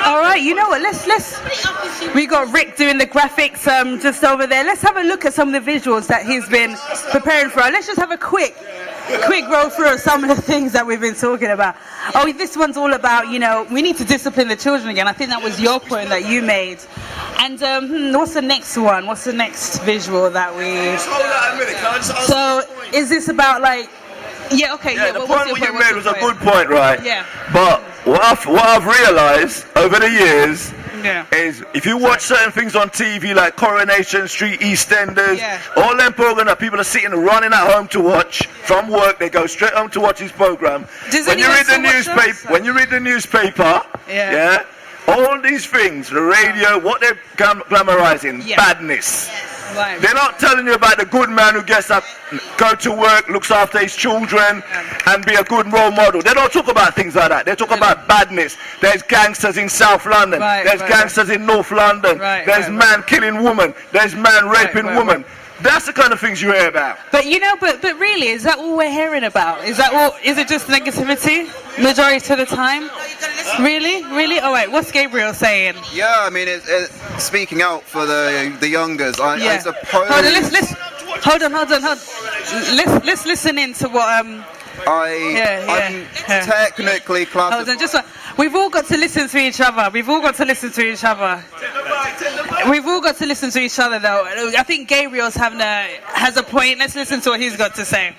All right, you know what? Let's. We got Rick doing the graphics just over there. Let's have a look at some of the visuals that he's been preparing for us. Let's just have a quick roll through of some of the things that we've been talking about. Oh, this one's all about, we need to discipline the children again. I think that was your point that you made. And what's the next one? What's the next visual that we... Just hold on a minute, can I just ask So, is this about like... Yeah, okay. Yeah, the point what you made was a good point, right? Yeah. But what I've realised over the years is if you watch certain things on TV like Coronation Street, EastEnders, all them programs that people are sitting running at home to watch from work, they go straight home to watch this program. When you read the newspaper, all these things, the radio, what they're glamorizing, badness. Right. They're not telling you about the good man who gets up, go to work, looks after his children, and be a good role model. They don't talk about things like that. They talk about badness. There's gangsters in South London. There's gangsters in North London. There's man killing woman. There's man raping woman. That's the kind of things you hear about. But but really, is that all we're hearing about? Is that all? Is it just negativity majority of the time? Really? All right. What's Gabriel saying? Yeah, I mean, it's speaking out for the youngers. I suppose. Hold on. Let's listen in to what I'm technically classified. Hold on, just we've all got to listen to each other. We've all got to listen to each other, though. I think Gabriel's has a point. Let's listen to what he's got to say.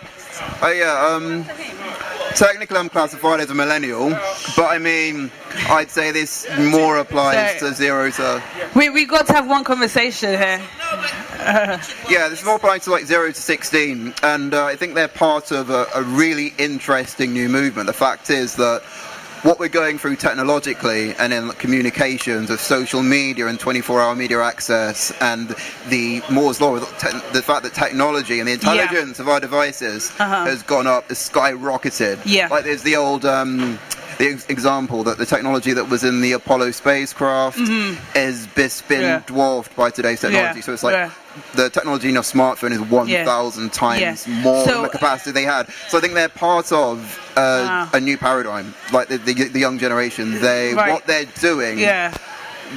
Technically I'm classified as a millennial, but I mean, I'd say this more applies to 0 to... We got to have one conversation here. Yeah, this more applies to like 0 to 16, and I think they're part of a really interesting new movement. The fact is that what we're going through technologically and in communications with social media and 24-hour media access and the Moore's Law, the fact that technology and the intelligence of our devices has gone up, has skyrocketed. Yeah. Like there's the old the example that the technology that was in the Apollo spacecraft has been dwarfed by today's technology. So it's like the technology in your smartphone is 1,000 times more than the capacity they had. So I think they're part of a new paradigm, like the young generation. What they're doing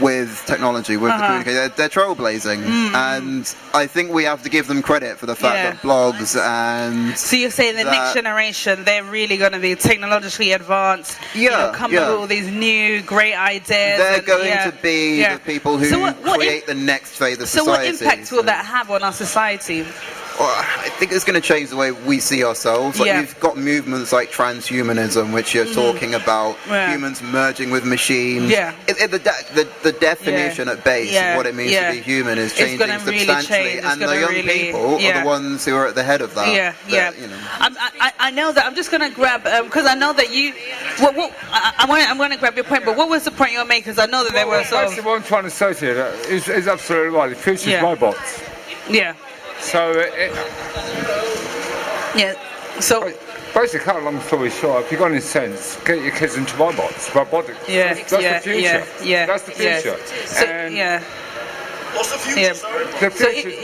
with technology, with the communication, they're trailblazing, and I think we have to give them credit for the fact that blogs and... So you're saying the next generation, they're really going to be technologically advanced, come up with all these new great ideas. They're going to be the people who create the next phase of society. So what impact will that have on our society? Well, I think it's going to change the way we see ourselves. Like you've got movements like transhumanism, which you're talking about humans merging with machines. The definition at base of what it means to be human is changing substantially, and the young people are the ones who are at the head of that. I know that. I'm just going to grab because I know that you. I'm going to grab your point, but what was the point you were making? Because I know that there were sort of... Basically, what I'm trying to say to you is absolutely right. The future's robots. Yeah. So So basically, cut a long story short, if you've got any sense, get your kids into robotics. Robotics. That's the future. That's the future. So, what's the future? The future is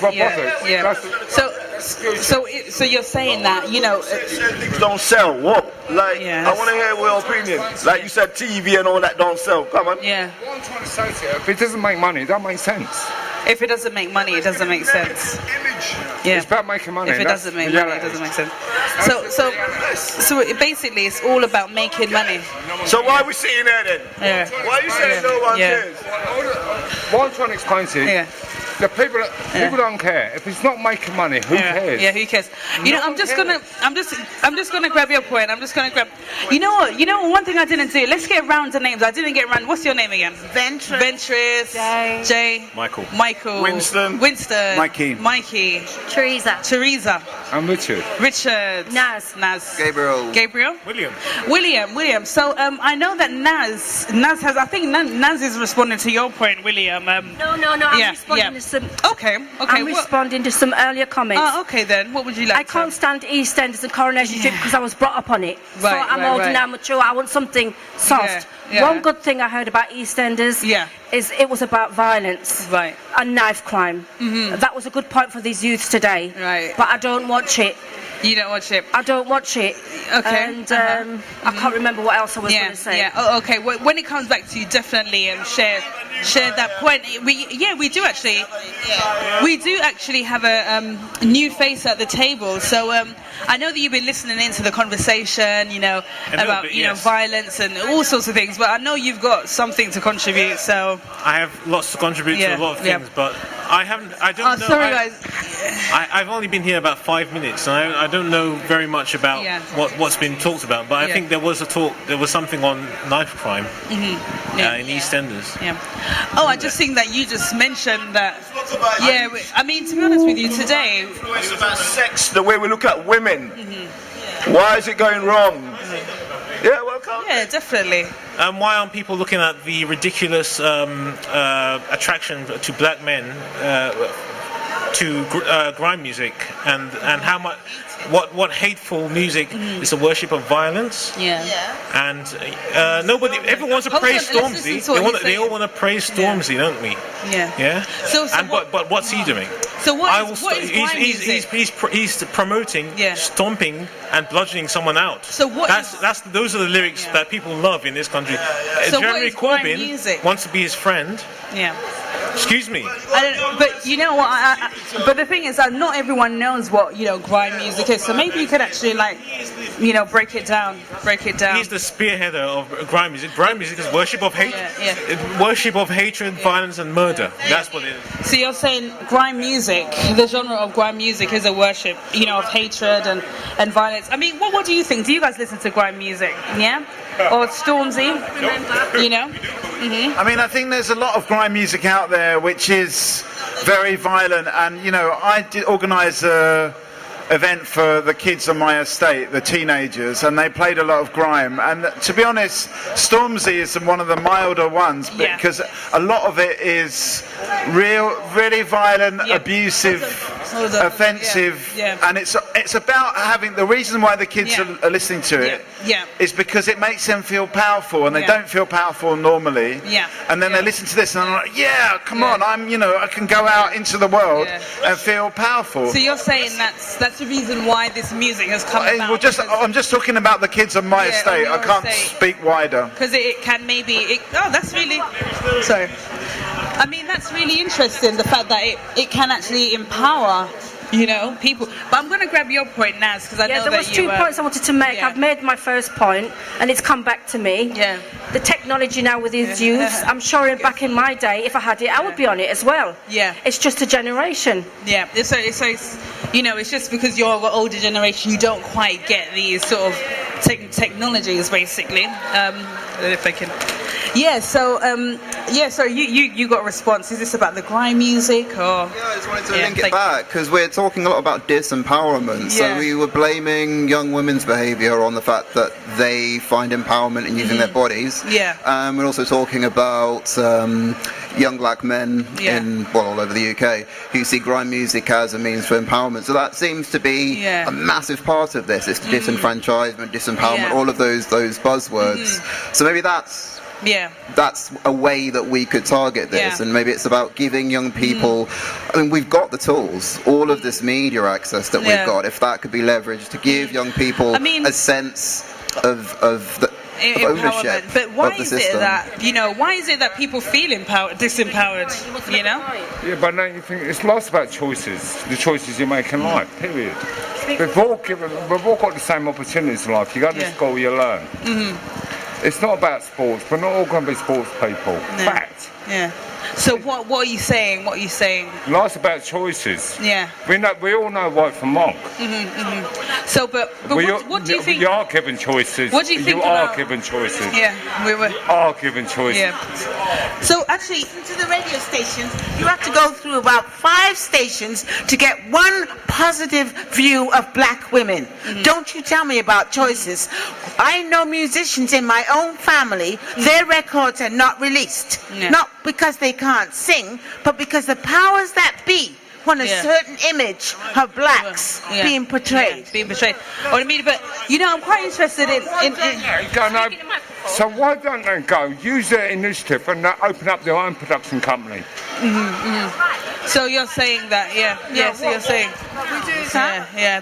robotics. It's robotics. So you're saying that things don't sell. What? Like I want to hear your opinion. Like you said, TV and all that don't sell. Come on. Yeah. What I'm trying to say to you, if it doesn't make money, that makes sense. If it doesn't make money, it doesn't make sense. Yeah. It's about making money. If it doesn't make money, it doesn't make sense. So basically, it's all about making money. So why are we sitting there then? Yeah. Why are you saying no one cares? What I'm trying to explain to you, the people don't care. If it's not making money, who cares? Yeah, who cares? I'm just gonna grab your point. I'm just gonna grab. You know what? One thing I didn't do. Let's get around the names. I didn't get around. What's your name again? Ventris. Jay. Michael. Winston. Mikey. Teresa. I'm Richard. Naz. Gabriel. William. So I know that Naz has. I think Naz is responding to your point, William. No. I'm responding to some. Okay. I'm responding to some earlier comments. Okay then. What would you like? I can't stand EastEnders and Coronation Street because I was brought up on it. Right, so I'm older now, mature. I want something soft. Yeah. One good thing I heard about EastEnders is it was about violence and knife crime. That was a good point for these youths today. Right. But I don't watch it. You don't watch it? I don't watch it. Okay. And I can't remember what else I was going to say. Yeah. Oh, okay. When it comes back to you, definitely share that point. We do actually have a new face at the table. So I know that you've been listening into the conversation, about violence and all sorts of things. But I know you've got something to contribute. So I have lots to contribute to a lot of things, but I don't know. Sorry, guys. I've only been here about 5 minutes, and I don't know very much about what's been talked about. But I think there was something on knife crime in EastEnders. Yeah. Oh, I just think that you just mentioned that. Yeah. I mean, to be honest with you, today it's about sex. The way we look at women. Why is it going wrong? Yeah, welcome. Yeah, definitely. Why aren't people looking at the ridiculous attraction to black men to grime music and how much what hateful music is a worship of violence? And everyone wants to praise Stormzy. They all want to praise Stormzy, don't we? Yeah. But what's he doing? So he's promoting stomping and bludgeoning someone out. So those are the lyrics that people love in this country. So Jeremy Corbyn wants to be his friend. Excuse me. But you know what? But the thing is that not everyone knows what grime music is. So maybe you could actually break it down. He's the spearheader of grime music. Grime music is worship of hate. Worship of hatred, violence, and murder. That's what it is. So you're saying grime music, the genre of grime music, is a worship, of hatred and violence. I mean, what do you think? Do you guys listen to grime music? Yeah. Or Stormzy? I mean, I think there's a lot of grime music out there which is very violent, and I did organise a event for the kids on my estate, the teenagers, and they played a lot of grime. And to be honest, Stormzy is one of the milder ones because a lot of it is really violent, abusive, offensive, and it's about having the reason why the kids are listening to it is because it makes them feel powerful, and they don't feel powerful normally. And then they listen to this and they're like, come on, I can go out into the world and feel powerful. So you're saying that's the reason why this music has come about? Well, I'm just talking about the kids on my estate. I can't speak wider. Because it can maybe... that's really... Sorry. I mean, that's really interesting, the fact that it can actually empower, people. But I'm going to grab your point, Naz, because I know that you... there was 2 points I wanted to make. I've made my first point, and it's come back to me. The technology now with these youths, I'm sure back in my day, if I had it, I would be on it as well. It's just a generation. So it's just because you're an older generation, you don't quite get these sort of technologies, basically. I don't know if I can... So you got a response. Is this about the grime music or? I just wanted to link it back because we're talking a lot about disempowerment. So we were blaming young women's behaviour on the fact that they find empowerment in using their bodies. We're also talking about young black men all over the UK who see grime music as a means for empowerment. So that seems to be a massive part of this. It's disenfranchisement, disempowerment, all of those buzzwords. So maybe that's a way that we could target this, and maybe it's about giving young people I mean, we've got the tools, all of this media access that we've got, if that could be leveraged to give young people a sense of ownership. But why of the is system. It that why is it that people feel disempowered? Yeah, but now you think it's less about choices, the choices you make in life. Period. We've all got the same opportunities in life. You go to school, you learn. It's not about sports. We're not all going to be sports people. Fact. So what are you saying? Life's about choices. We all know right from wrong. So, but what do you think? You are given choices. What do you think? You are given choices. We are given choices. So actually, to the radio stations, you have to go through about 5 stations to get one positive view of black women. Don't you tell me about choices. I know musicians in my own family, their records are not released. Not because they can't sing, but because the powers that be want a certain image of blacks being portrayed. Being portrayed. Or I mean, but you know, I'm quite interested in so why don't they go use their initiative and open up their own production company? So you're saying that, so you're saying,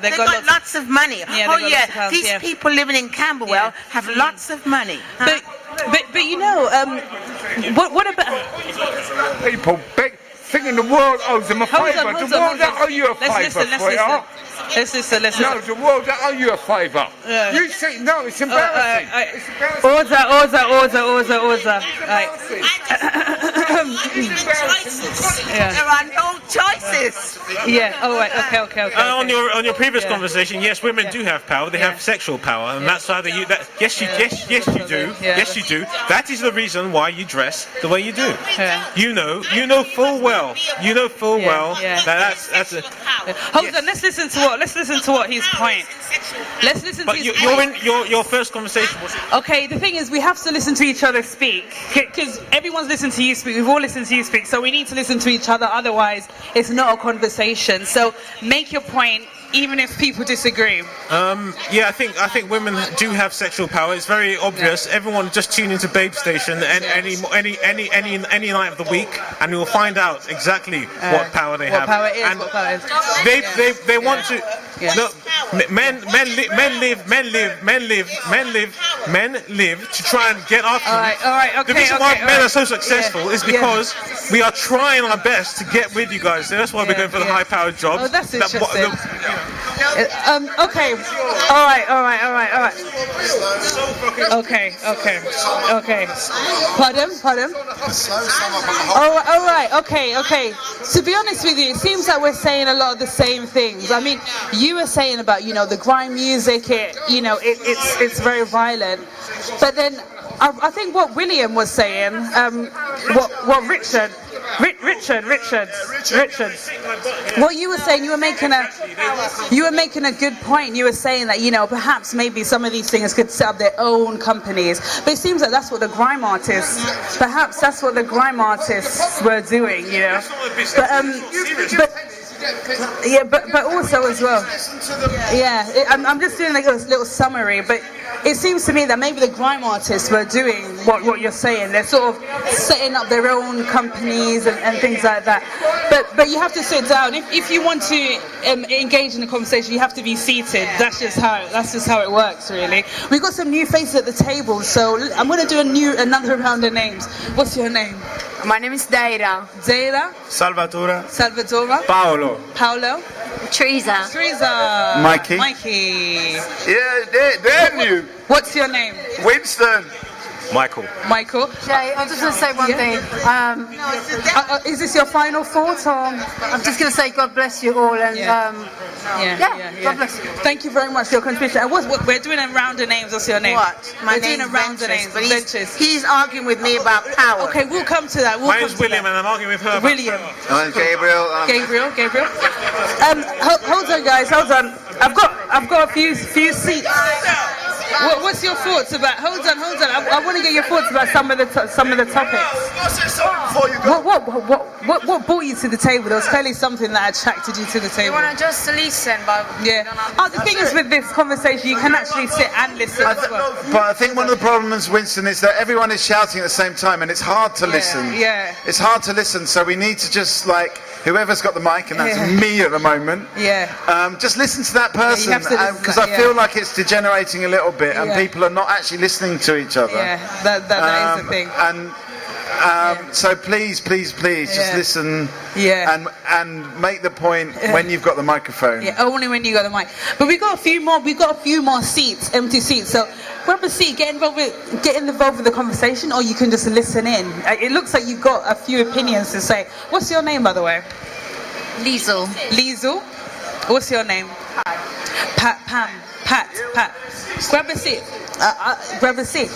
they got lots of money. Yeah, these people living in Camberwell have lots of money. But you know, what about people thinking the world owes them a favour? The world that owe you a favour, sweetheart. Let's listen. No, the world that owe you a favour. You see, no, it's embarrassing. It's embarrassing. Order. Right. There are no choices. Yeah. Oh, right. Okay. On your previous conversation, yes, women do have power. They have sexual power, and that's either you. That yes, you do. Yes, you do. That is the reason why you dress the way you do. You know full well. That that's a. Hold on. Let's listen to what his point. Let's listen to his point. Your first conversation was. Okay, the thing is, we have to listen to each other speak, because everyone's listened to you speak. We've all listened to you speak, so we need to listen to each other. Otherwise, it's not a conversation. So make your point, even if people disagree. I think women do have sexual power. It's very obvious. Everyone just tune into Babe Station any night of the week, and you'll find out exactly what power they have. What power is. They want to. No, men live to try and get after. All right. Okay. The reason why men are so successful is because we are trying our best to get with you guys. So that's why we're going for the high-powered jobs. Oh, that's interesting. Okay. All right. Okay. Pardon? All right. Okay. To be honest with you, it seems like we're saying a lot of the same things. I mean, you were saying about, the grime music, it's very violent. But then I think what William was saying, what Richard, what you were saying, you were making a good point. You were saying that, perhaps maybe some of these things could set up their own companies. But it seems like that's what the grime artists were doing, But also as well, I'm just doing like a little summary, but it seems to me that maybe the grime artists were doing what you're saying. They're sort of setting up their own companies and things like that. But you have to sit down. If you want to engage in a conversation, you have to be seated. That's just how it works, really. We've got some new faces at the table, so I'm going to do another round of names. What's your name? My name is Daira. Salvatore. Paolo. Teresa. Mikey. Yeah, they're new. What's your name? Winston. Michael. Jay, I just want to say one thing. Is this your final thought, or? I'm just going to say God bless you all, and God bless you. Thank you very much for your contribution. And we're doing a round of names. What's your name? My we're doing a round of names. But he's arguing with me about power. Okay, we'll come to that. My name's William, and I'm arguing with her. William. I'm Gabriel. Gabriel. Hold on, guys. Hold on. I've got a few seats. What's your thoughts about? Hold on. I want to get your thoughts about some of the topics. What brought you to the table? There was clearly something that attracted you to the table. You want to just listen, but the thing is with this conversation, you can actually sit and listen as well. But I think one of the problems, Winston, is that everyone is shouting at the same time, and it's hard to listen. Yeah. It's hard to listen, so we need to just whoever's got the mic, and that's me at the moment. Yeah. Just listen to that person, because I feel like it's degenerating a little bit, and people are not actually listening to each other. Yeah, that is the thing. So please, just listen. And make the point when you've got the microphone. Yeah, only when you got the mic. But we got a few more seats, empty seats. So grab a seat, get involved with the conversation, or you can just listen in. It looks like you've got a few opinions to say. What's your name, by the way? Liesl. What's your name? Pat. Grab a seat. Grab a seat.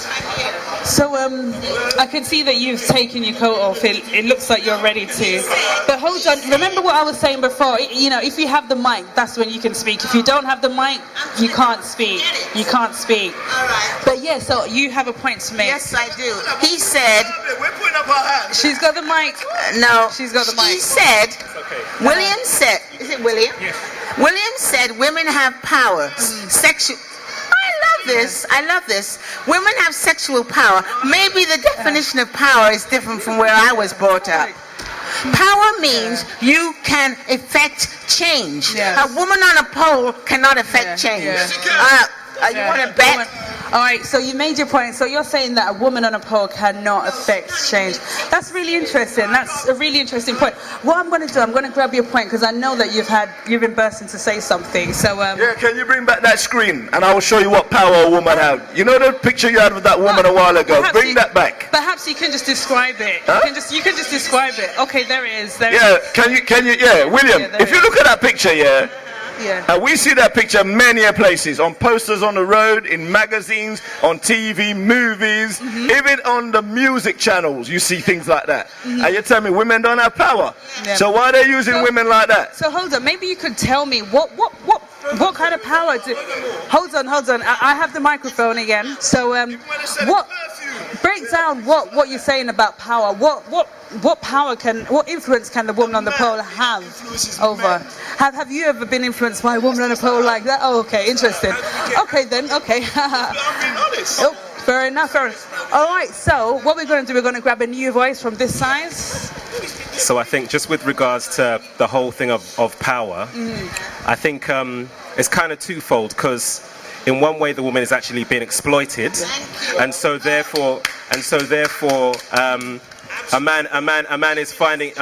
So I can see that you've taken your coat off. It looks like you're ready to. But hold on. Remember what I was saying before. You know, if you have the mic, that's when you can speak. If you don't have the mic, you can't speak. You can't speak. But yeah, so you have a point to make. Yes, I do. He said. She's got the mic. No. She's got the mic. He said. William said. Is it William? Yes. William said women have power. Sexual. I love this. Women have sexual power. Maybe the definition of power is different from where I was brought up. Power means you can effect change. A woman on a pole cannot effect change. You want to bet? All right, so you made your point. So you're saying that a woman on a pole cannot affect change. That's really interesting. That's a really interesting point. What I'm going to do, I'm going to grab your point because I know that you've been bursting to say something. So yeah, can you bring back that screen and I will show you what power a woman has. You know the picture you had with that woman a while ago. Bring that back. Perhaps you can just describe it. Huh? You can just describe it. Okay, there it is. There yeah, it is. can you? Yeah, William. If you look at that picture, yeah. And we see that picture many places, on posters on the road, in magazines, on TV, movies, even on the music channels, you see things like that. And you tell me women don't have power. So why are they using women like that? So hold on, maybe you could tell me what kind of power do... Hold on. I have the microphone again. So break down what you're saying about power. What influence can the woman on the pole have over? Have you ever been influenced by a woman on a pole like that? Oh, okay, interesting. Okay then, okay. Oh, fair enough. All right, so what we're going to do, we're going to grab a new voice from this side. So I think just with regards to the whole thing of power, I think it's kind of twofold, because in one way the woman is actually being exploited, and so therefore a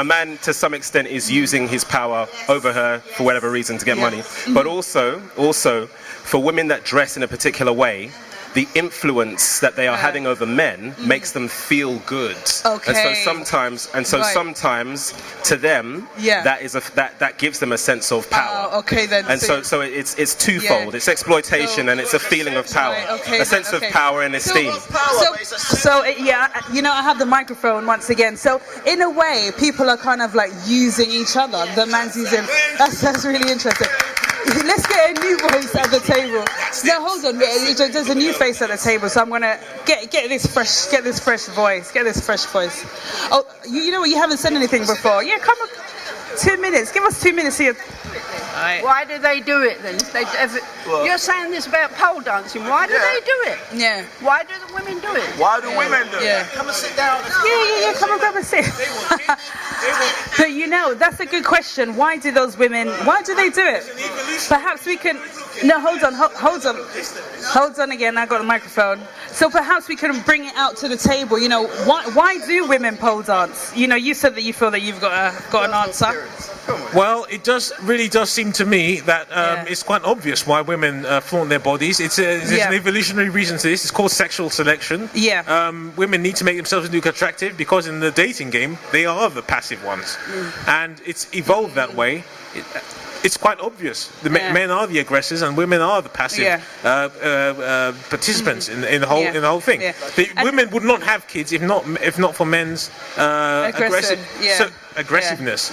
man to some extent is using his power over her for whatever reason to get money. But also for women that dress in a particular way, the influence that they are having over men makes them feel good. Okay. And so sometimes to them that gives them a sense of power. Okay then. And so it's twofold. It's exploitation and it's a feeling of power, a sense of power and esteem. So yeah, you know, I have the microphone once again. So in a way, people are kind of like using each other. The man's using. That's really interesting. Let's get a new voice at the table. No, hold on. There's a new face at the table, so I'm gonna get this fresh voice. Oh, you know what? You haven't said anything before. Yeah, come on. 2 minutes. Give us 2 minutes here. Right. Why do they do it then? You're saying this about pole dancing. Why do they do it? Yeah. Why do the women do it? Why do women do it? Come and sit down. Yeah. Come and grab a seat. But you know, that's a good question. Why do they do it? Perhaps we can... No, hold on again, I got the microphone. So perhaps we can bring it out to the table. You know, why do women pole dance? You know, you said that you feel that you've got an answer. Well, it really does seem to me that it's quite obvious why women flaunt their bodies. There's an evolutionary reason to this. It's called sexual selection. Yeah. Women need to make themselves look attractive because in the dating game, they are the passive ones. And it's evolved that way. It's quite obvious. The men are the aggressors and women are the passive participants in the whole thing. Yeah. Women would not have kids if not for men's aggressiveness.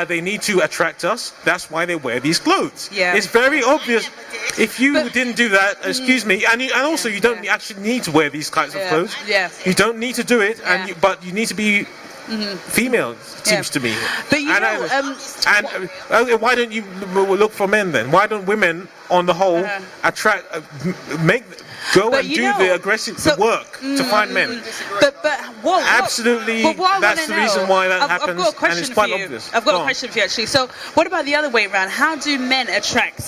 They need to attract us. That's why they wear these clothes. Yeah. It's very obvious. If you didn't do that, excuse me, and also you don't actually need to wear these kinds of clothes. Yeah. You don't need to do it, but you need to be female, seems to me. But you know, why don't you look for men then? Why don't women, on the whole, go and do the aggressive work to find men? But absolutely, that's the reason why that happens, and it's quite obvious. I've got a question for you actually. So, what about the other way around? How do men attract,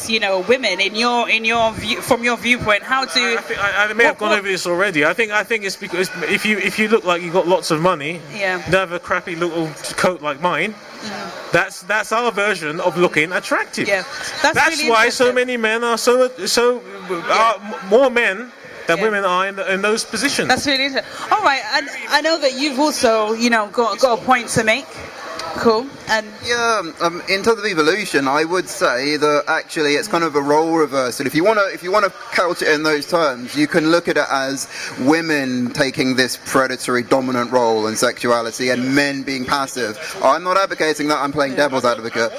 women in your view, from your viewpoint? How do? I may have gone over this already. I think it's because if you look like you got lots of money, you have a crappy little coat like mine. That's our version of looking attractive. Yeah, that's really why so many men are more men than women are in those positions. That's really interesting. All right, I know that you've also got a point to make. Cool. And in terms of evolution, I would say that actually it's kind of a role reversal. If you want to couch it in those terms, you can look at it as women taking this predatory dominant role in sexuality and men being passive. I'm not advocating that. I'm playing devil's advocate.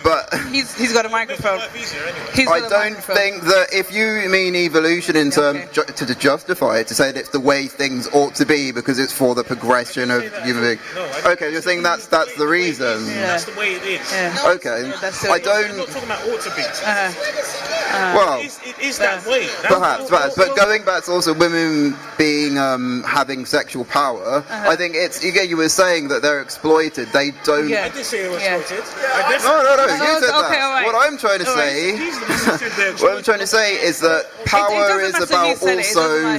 But he's got a microphone. I don't think that if you mean evolution in terms to justify it, to say that it's the way things ought to be because it's for the progression of human beings. Okay, you're saying that's the reason. That's the way it is. Okay. I don't. I'm not talking about ought to be. Well, it is that way. Perhaps. But going back to also women being having sexual power, I think it's you were saying that they're exploited. They don't. I did say they were exploited. No. You said that. What I'm trying to say. What I'm trying to say is that power is about also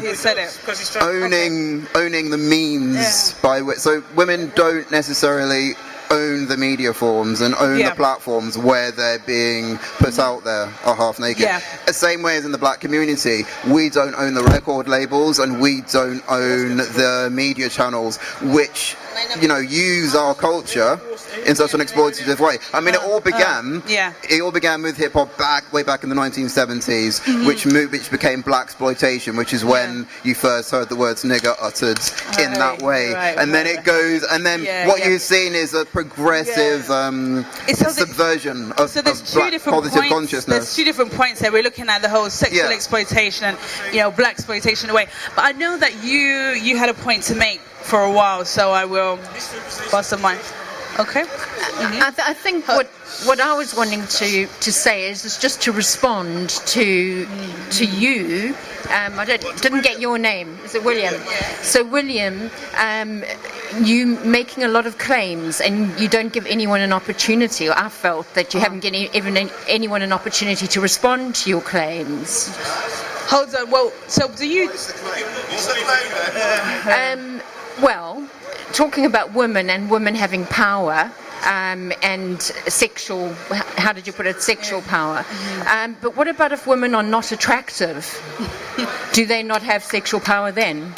owning the means by which. So women don't necessarily own the media forms and own the platforms where they're being put out there are half naked. The same way as in the black community, we don't own the record labels and we don't own the media channels which use our culture in such an exploitative way. I mean, it all began with hip hop way back in the 1970s, which became black exploitation, which is when you first heard the words nigger uttered in that way. And then it goes, and then what you've seen is a progressive subversion of black positive consciousness. There's two different points there. We're looking at the whole sexual exploitation and black exploitation away. But I know that you had a point to make for a while, so I will pass the mic. Okay. I think what I was wanting to say is just to respond to you. I didn't get your name. Is it William? So William, you making a lot of claims and you don't give anyone an opportunity. Or I felt that you haven't given anyone an opportunity to respond to your claims. Hold on. Well, so do you? Well, talking about women and women having power and sexual, how did you put it, sexual power. But what about if women are not attractive? Do they not have sexual power then?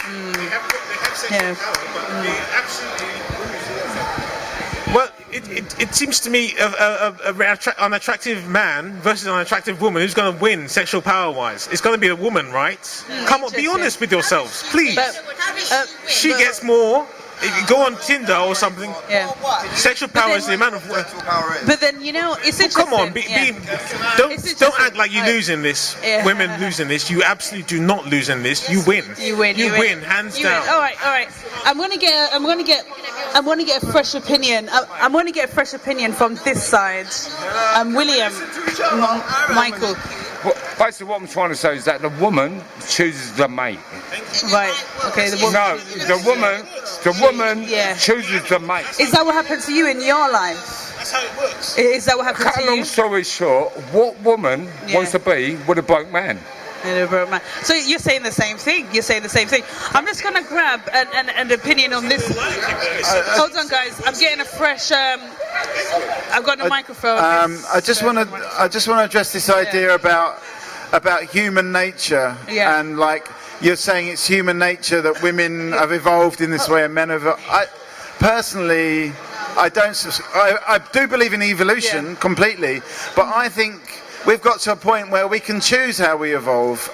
Well, it seems to me an attractive man versus an attractive woman, who's going to win sexual power-wise? It's going to be the woman, right? Come on, be honest with yourselves, please. She gets more. Go on Tinder or something. Sexual power is the amount of. But then it's interesting. Come on, don't act like you're losing this. Women losing this. You absolutely do not lose in this. You win. You win, hands down. All right. I'm gonna get a fresh opinion. I'm gonna get a fresh opinion from this side. William, Michael. Basically, what I'm trying to say is that the woman chooses the mate. Right. Okay. The woman chooses the mate. Is that what happened to you in your life? That's how it works. Is that what happened to you? Long story short, what woman wants to be with a broke man? So you're saying the same thing. I'm just going to grab an opinion on this. Hold on, guys. I'm getting a fresh. I've got a microphone. I just want to address this idea about human nature and like you're saying it's human nature that women have evolved in this way and men have. Personally, I do believe in evolution completely, but I think we've got to a point where we can choose how we evolve.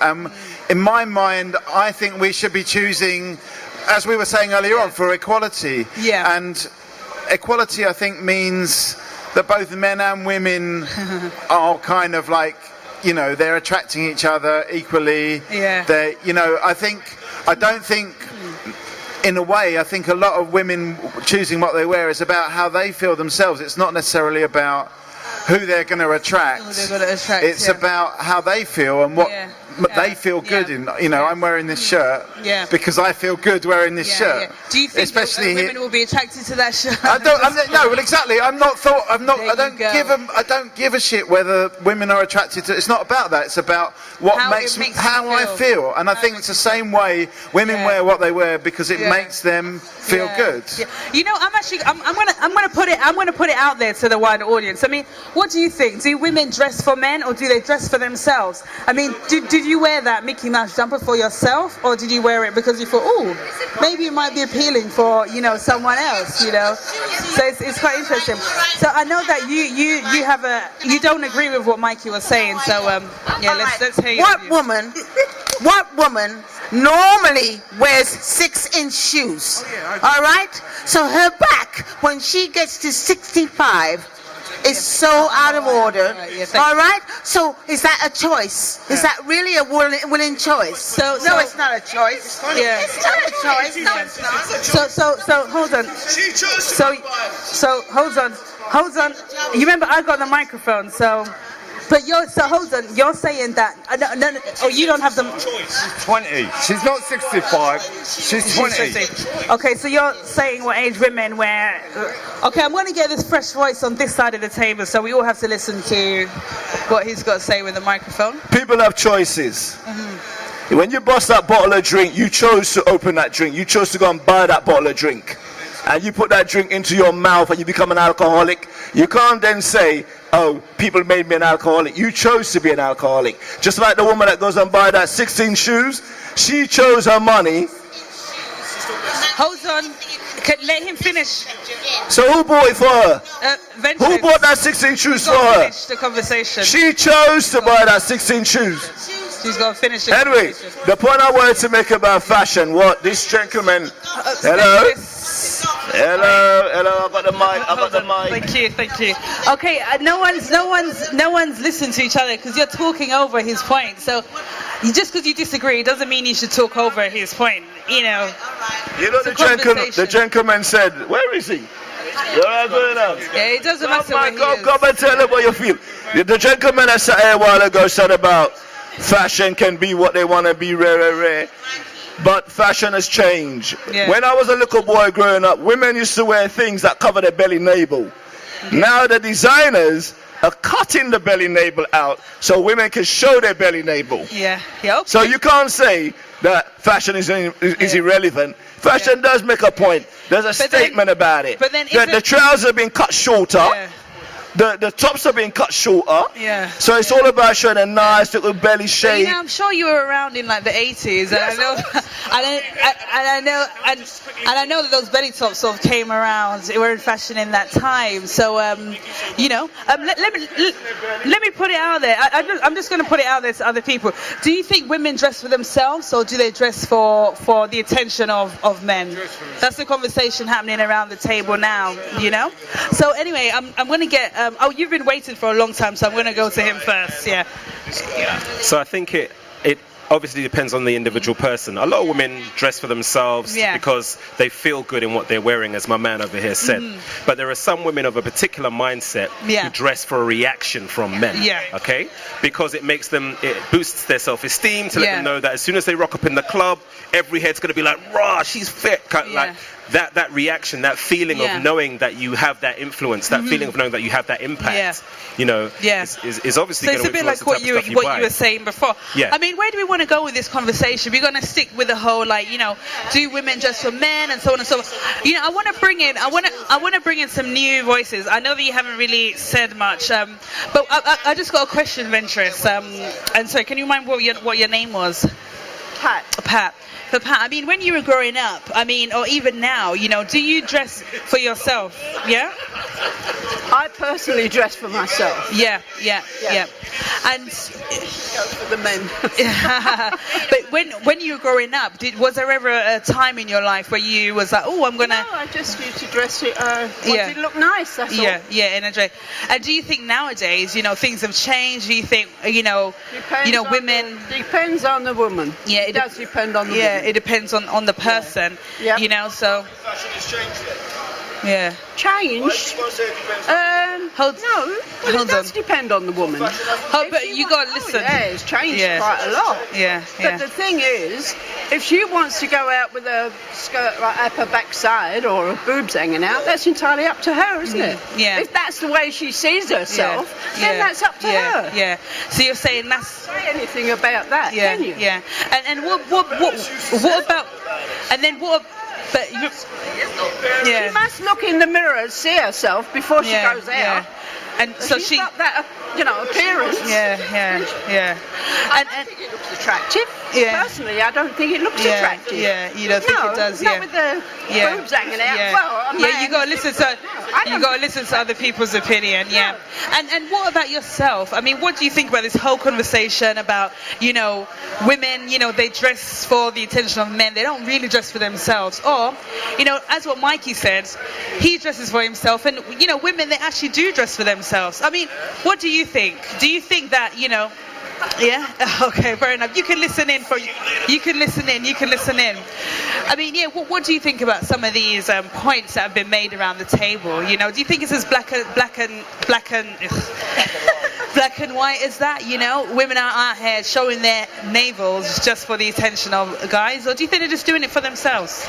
In my mind, I think we should be choosing, as we were saying earlier on, for equality. And equality, I think, means that both men and women are kind of like, they're attracting each other equally. I don't think, in a way, I think a lot of women choosing what they wear is about how they feel themselves. It's not necessarily about who they're going to attract. It's about how they feel and what they feel good in. I'm wearing this shirt because I feel good wearing this shirt. Do you think women will be attracted to that shirt? Exactly. I don't give a shit whether women are attracted to. It's not about that. It's about what makes how I feel. And I think it's the same way women wear what they wear because it makes them feel good. I'm going to put it out there to the wider audience. I mean, what do you think? Do women dress for men or do they dress for themselves? I mean, do you wear that Mickey Mouse jumper for yourself, or did you wear it because you thought, oh, maybe it might be appealing for, you know, someone else, you know? So it's quite interesting. So I know that you don't agree with what Mikey was saying. So yeah, let's hear What woman normally wears 6-inch shoes? All right. So her back, when she gets to 65, is so out of order. All right. So is that a choice? Is that really a willing choice? No, it's not a choice. Yeah. It's not a choice. No, it's not. So hold on. So hold on. You remember I got the microphone, so. But hold on. You're saying that? No. Oh, you don't have the. 20. She's not 65. She's 20. Okay, so you're saying what age women wear? Okay, I'm going to get this fresh voice on this side of the table, so we all have to listen to what he's got to say with the microphone. People have choices. Mm-hmm. When you bust that bottle of drink, you chose to open that drink. You chose to go and buy that bottle of drink. And you put that drink into your mouth and you become an alcoholic. You can't then say, oh, people made me an alcoholic. You chose to be an alcoholic. Just like the woman that goes and buy that 16 shoes, she chose her money. Hold on. Let him finish. So who bought it for her? Venture. Who bought that 16 shoes for her? Finish the conversation. She chose to buy that 16 shoes. She's going to finish it. Anyway, the point I wanted to make about fashion, what this gentleman... Hello? Hello, I got the mic. Thank you. Okay, no one's listening to each other because you're talking over his point. So just because you disagree doesn't mean you should talk over his point. You know. The gentleman said, "Where is he?" You're all going on. Yeah, it doesn't matter where he is. Come and tell him what you feel. The gentleman that sat here a while ago said about fashion can be what they want to be, rare. But fashion has changed. Yeah. When I was a little boy growing up, women used to wear things that cover their belly navel. Now the designers are cutting the belly navel out so women can show their belly navel. Yeah. Okay. So you can't say that fashion is irrelevant. Fashion does make a point. There's a statement about it. But then the trousers are being cut shorter. Yeah. The tops are being cut shorter. Yeah. So it's all about showing a nice little belly shape. You know, I'm sure you were around in like the 80s, and I know that those belly tops sort of came around. They were in fashion in that time. So you know, let me put it out there. I'm just going to put it out there to other people. Do you think women dress for themselves, or do they dress for the attention of men? That's the conversation happening around the table now. You know. So anyway, I'm going to get. You've been waiting for a long time, so I'm going to go to him first. Yeah. So I think it obviously depends on the individual person. A lot of women dress for themselves because they feel good in what they're wearing, as my man over here said. But there are some women of a particular mindset who dress for a reaction from men. Okay? Because it boosts their self-esteem to let them know that as soon as they rock up in the club, every head's going to be like, rah, she's fit. Like that reaction, that feeling of knowing that you have that influence, that feeling of knowing that you have that impact, you know, is obviously going to influence the type of stuff you buy. So it's a bit like what you were saying before. Yeah. I mean, where do we want to go with this conversation? We're going to stick with the whole, like, you know, do women dress for men and so on and so forth. You know, I want to bring in some new voices. I know that you haven't really said much, but I just got a question, Venturous. And sorry, can you remind what your name was? Pat. For Pat, I mean, when you were growing up, I mean, or even now, you know, do you dress for yourself? Yeah? I personally dress for myself. Yeah. And for the men. But when you were growing up, was there ever a time in your life where you was like, oh, I'm gonna? No, I just used to dress it. It look nice. That's all. Yeah, energetic. And do you think nowadays, you know, things have changed? Do you think, women? Depends on the woman. Yeah, it does depend on the woman. Yeah, it depends on the person. Yeah. You know, so. Yeah. Changed? It does depend on the woman. But you got to listen. It's changed quite a lot. Yeah. But the thing is, if she wants to go out with a skirt right up her backside or her boobs hanging out, that's entirely up to her, isn't it? Yeah. If that's the way she sees herself, then that's up to her. Yeah. So you're saying that's. Say anything about that, can you? Yeah. And what about? And then what? But she must look in the mirror and see herself before she goes out. And so she's got that appearance. Yeah. And I think it looks attractive. Yeah. Personally, I don't think it looks attractive. Yeah, you don't think it does. Not with the boobs hanging out. Well, you got to listen to. You got to listen to other people's opinion. Yeah. And what about yourself? I mean, what do you think about this whole conversation about women? They dress for the attention of men. They don't really dress for themselves. Or, as what Mikey said, he dresses for himself, and women, they actually do dress for themselves. I mean, what do you think? Do you think that Yeah. Okay. Fair enough. You can listen in. You can listen in. I mean, what do you think about some of these points that have been made around the table? Do you think it's as black and white as that? Women are out here showing their navels just for the attention of guys, or do you think they're just doing it for themselves?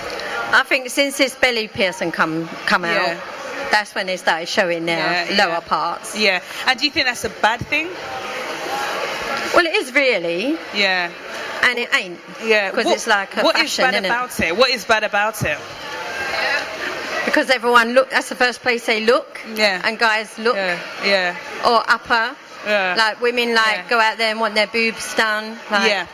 I think since this belly piercing come out, that's when they started showing their lower parts. Yeah. And do you think that's a bad thing? Well, it is really. Yeah. And it ain't. Yeah. Because it's like a fashion, What is bad about it? What is bad about it? Because everyone look. That's the first place they look. Yeah. And guys look. Yeah. Or upper. Yeah. Like women go out there and want their boobs done. Like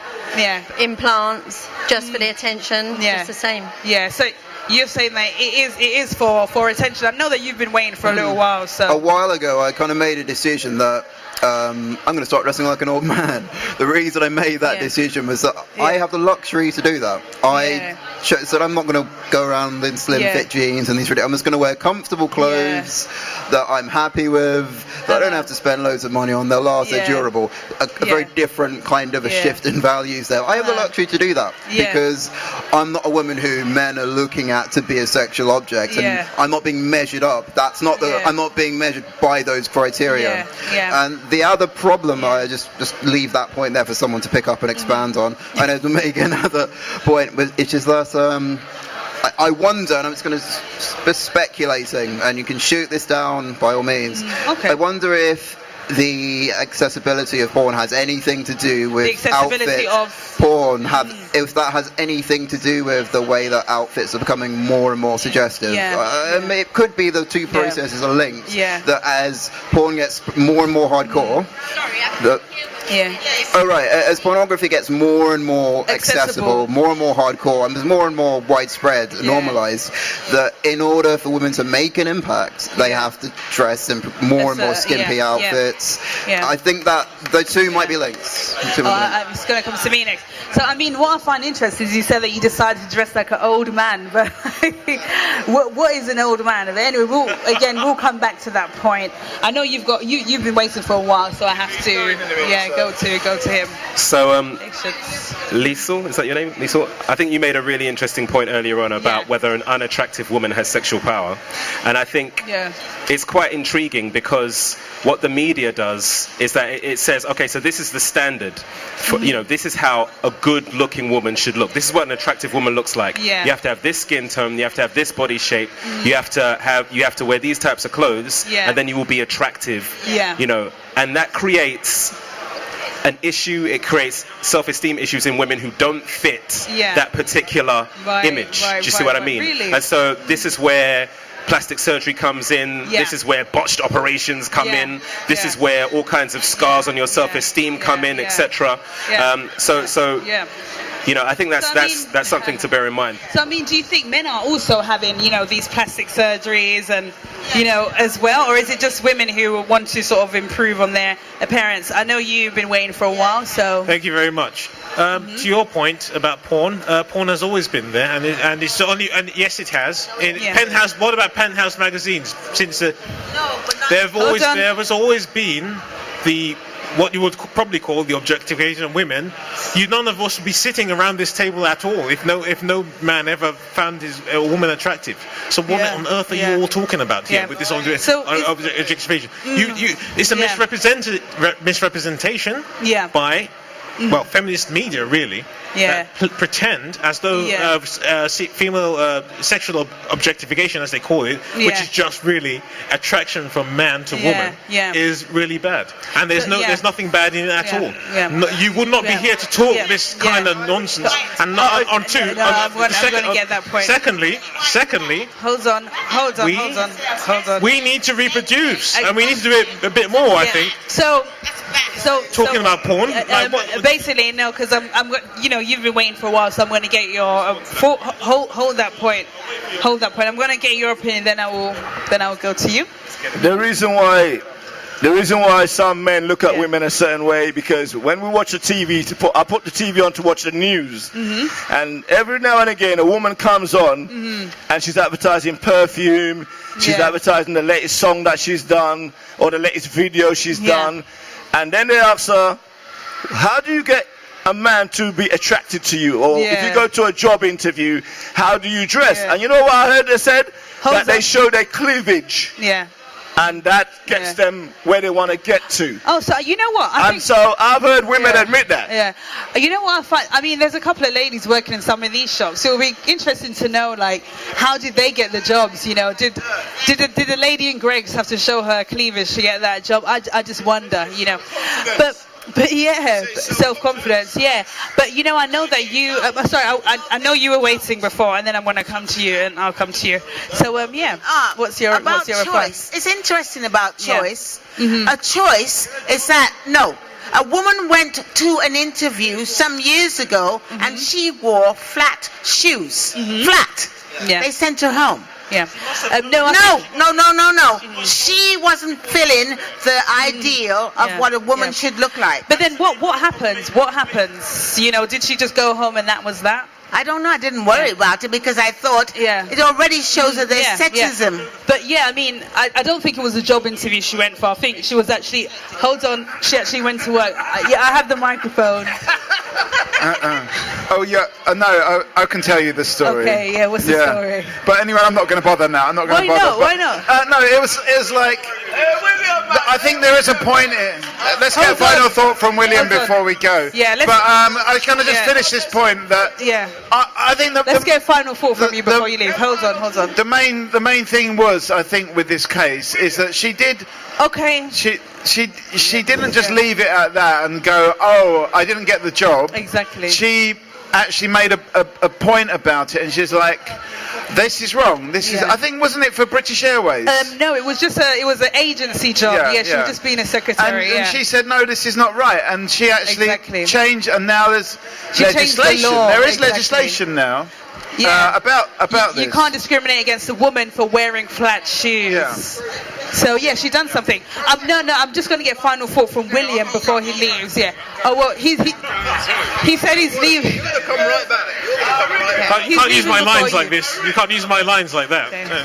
implants just for the attention. Yeah. Just the same. Yeah. So you're saying that it is for attention. I know that you've been waiting for a little while. So a while ago, I kind of made a decision that I'm going to start dressing like an old man. The reason I made that decision was that I have the luxury to do that. I said I'm not going to go around in slim fit jeans and these. I'm just going to wear comfortable clothes that I'm happy with, that I don't have to spend loads of money on. They'll last, they're durable. A very different kind of a shift in values there. I have the luxury to do that because I'm not a woman who men are looking at to be a sexual object, and I'm not being measured up. That's not I'm not being measured by those criteria. And the other problem, I just leave that point there for someone to pick up and expand on. I know to make another point, it's just that I wonder, and I'm just going to be speculating, and you can shoot this down by all means. I wonder if the accessibility of porn has anything to do with outfit porn. If that has anything to do with the way that outfits are becoming more and more suggestive. It could be the two processes are linked. That as porn gets more and more hardcore, as pornography gets more and more accessible, more and more hardcore, and there's more and more widespread, normalized, that in order for women to make an impact, they have to dress in more and more skimpy outfits. I think that the two might be linked. It's going to come to me next. So, I mean, what I find interesting is you said that you decided to dress like an old man, but what is an old man? But anyway, we'll come back to that point. I know you've been waiting for a while, so I have to go to him. So, Liesl, is that your name? Liesl? I think you made a really interesting point earlier on about whether an unattractive woman has sexual power, and I think it's quite intriguing because what the media does is that it says, okay, so this is the standard. For, this is how a good-looking woman should look. This is what an attractive woman looks like. You have to have this skin tone. You have to have this body shape. You have to wear these types of clothes, and then you will be attractive. And that creates an issue. It creates self-esteem issues in women who don't fit that particular image. Do you see what I mean? Really? And so this is where plastic surgery comes in. This is where botched operations come in. This is where all kinds of scars on your self-esteem come in, etc. I think that's something to bear in mind. So, I mean, do you think men are also having, these plastic surgeries and, as well? Or is it just women who want to sort of improve on their appearance? I know you've been waiting for a while, so... Thank you very much. To your point about porn, porn has always been there, and it's only, and yes, it has. In Penthouse, what about Penthouse magazines? Since there has always been what you would probably call the objectification of women. None of us would be sitting around this table at all if no man ever found a woman attractive. So what on earth are you all talking about here with this objectification? It's a misrepresentation by well, feminist media really, pretend as though female sexual objectification, as they call it, which is just really attraction from man to woman, is really bad. And there's nothing bad in it at all. No, you would not be here to talk this kind of nonsense. And not I'm going to get that point. Secondly, hold on. We need to reproduce, and we need to do it a bit more. I think. So talking about porn. Basically, no, because I'm you've been waiting for a while, so I'm going to get your hold that point. I'm going to get your opinion, then I will go to you. The reason why some men look at women a certain way, because when we watch the TV, I put the TV on to watch the news, and every now and again a woman comes on and she's advertising perfume, she's advertising the latest song that she's done or the latest video she's done, and then they ask her, how do you get a man to be attracted to you? Or if you go to a job interview, how do you dress? And you know what I heard they said? They show their cleavage. And that gets them where they want to get to. Oh, so you know what? So I've heard women admit that. Yeah. You know what I find? I mean, there's a couple of ladies working in some of these shops. So it'll be interesting to know, like, how did they get the jobs? You know, did the lady in Greg's have to show her cleavage to get that job? I just wonder, you know. But yeah, self-confidence, But you know, I know that you. I know you were waiting before, and then I'm going to come to you, and I'll come to you. So what's your choice? It's interesting about choice. A choice is that a woman went to an interview some years ago, and she wore flat shoes. Flat. They sent her home. No. She wasn't filling the ideal of what a woman should look like. But then what happens? What happens? You know, did she just go home and that was that? I don't know. I didn't worry about it because I thought it already shows that there's sexism. But I mean, I don't think it was a job interview she went for. I think she was actually, she actually went to work. I have the microphone. Oh yeah, no, I can tell you the story. Okay, what's the story? But anyway, I'm not going to bother now. I'm not going to bother. Why not? No, it was like, I think there is a point. Let's get a final thought from William before we go. But I kind of just finish this point that I think that let's get a final thought from you before you leave. Hold on. The main thing was, I think, with this case is that she did. Okay. She didn't just leave it at that and go, oh, I didn't get the job. Exactly. She actually made a point about it, and she's like, this is wrong. This is, I think, wasn't it for British Airways? No, it was just an agency job. She was just being a secretary. And she said, no, this is not right, and she actually changed, and now there's legislation. There is legislation now. About this. You can't discriminate against a woman for wearing flat shoes. So she done something. I'm just going to get final thought from William before he leaves. Oh well, he said he's leaving. You can't use my lines like this. You can't use my lines like that. Okay. No.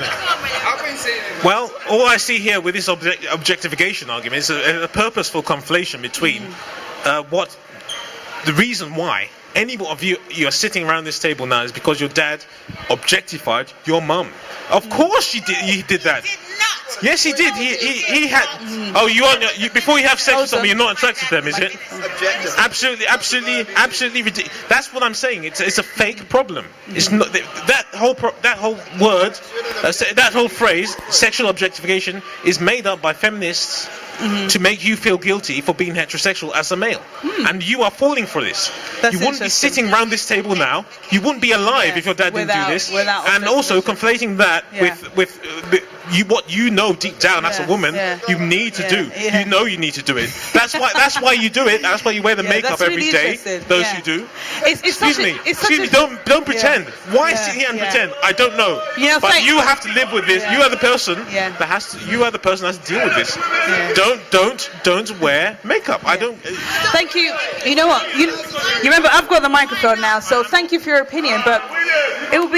Well, all I see here with this objectification argument is a purposeful conflation between the reason why any of you are sitting around this table now is because your dad objectified your mum. Of course he did that. Yes, he did. He had. Oh, you before you have sex with someone, you're not attracted to them, is it? Absolutely ridiculous. That's what I'm saying. It's a fake problem. It's not that whole word, that whole phrase, sexual objectification, is made up by feminists to make you feel guilty for being heterosexual as a male, and you are falling for this. You wouldn't be sitting around this table now. You wouldn't be alive if your dad didn't do this. And also conflating that with what you know deep down as a woman you need to do. You know you need to do it. That's why you do it. That's why you wear the makeup every day. Those who do. Excuse me. Don't pretend. Why sit here and pretend? I don't know. But you have to live with this. You are the person that has to. You are the person that has to deal with this. Don't wear makeup. I don't. Thank you. You know what? You remember I've got the microphone now, so thank you for your opinion. But it will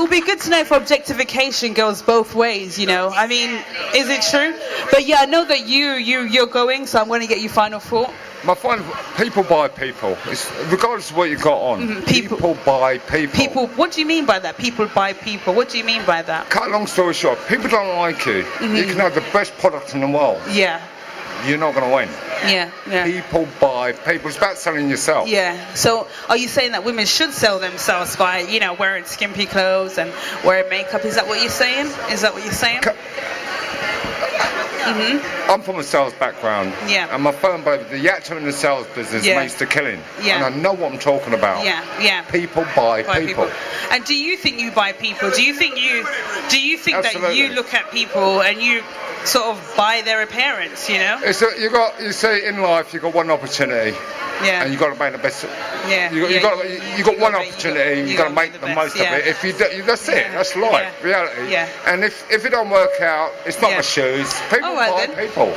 be good to know if objectification goes both ways. You know, I mean, is it true? But I know that you're going, so I'm going to get you final thought. My final, people buy people. It's, regardless of what you got on, people buy people. People. What do you mean by that? People buy people. What do you mean by that? Cut a long story short, people don't like you. You can have the best product in the world. Yeah. You're not going to win. Yeah, yeah. People buy people. It's about selling yourself. Yeah. So are you saying that women should sell themselves by, you know, wearing skimpy clothes and wearing makeup? Is that what you're saying? Is that what you're saying? I'm from a sales background. Yeah. And my firm, the actor in the sales business makes the killing. Yeah. And I know what I'm talking about. Yeah, yeah. People buy people. And do you think you buy people? Do you think that Absolutely. you look at people and you sort of buy their appearance, you know? You say in life you got one opportunity. Yeah. And you got to make the best. Yeah. You got one opportunity. You got to make the most of it. If you do, that's it. That's life, reality. Yeah. And if it don't work out, it's not my shoes. People buy people.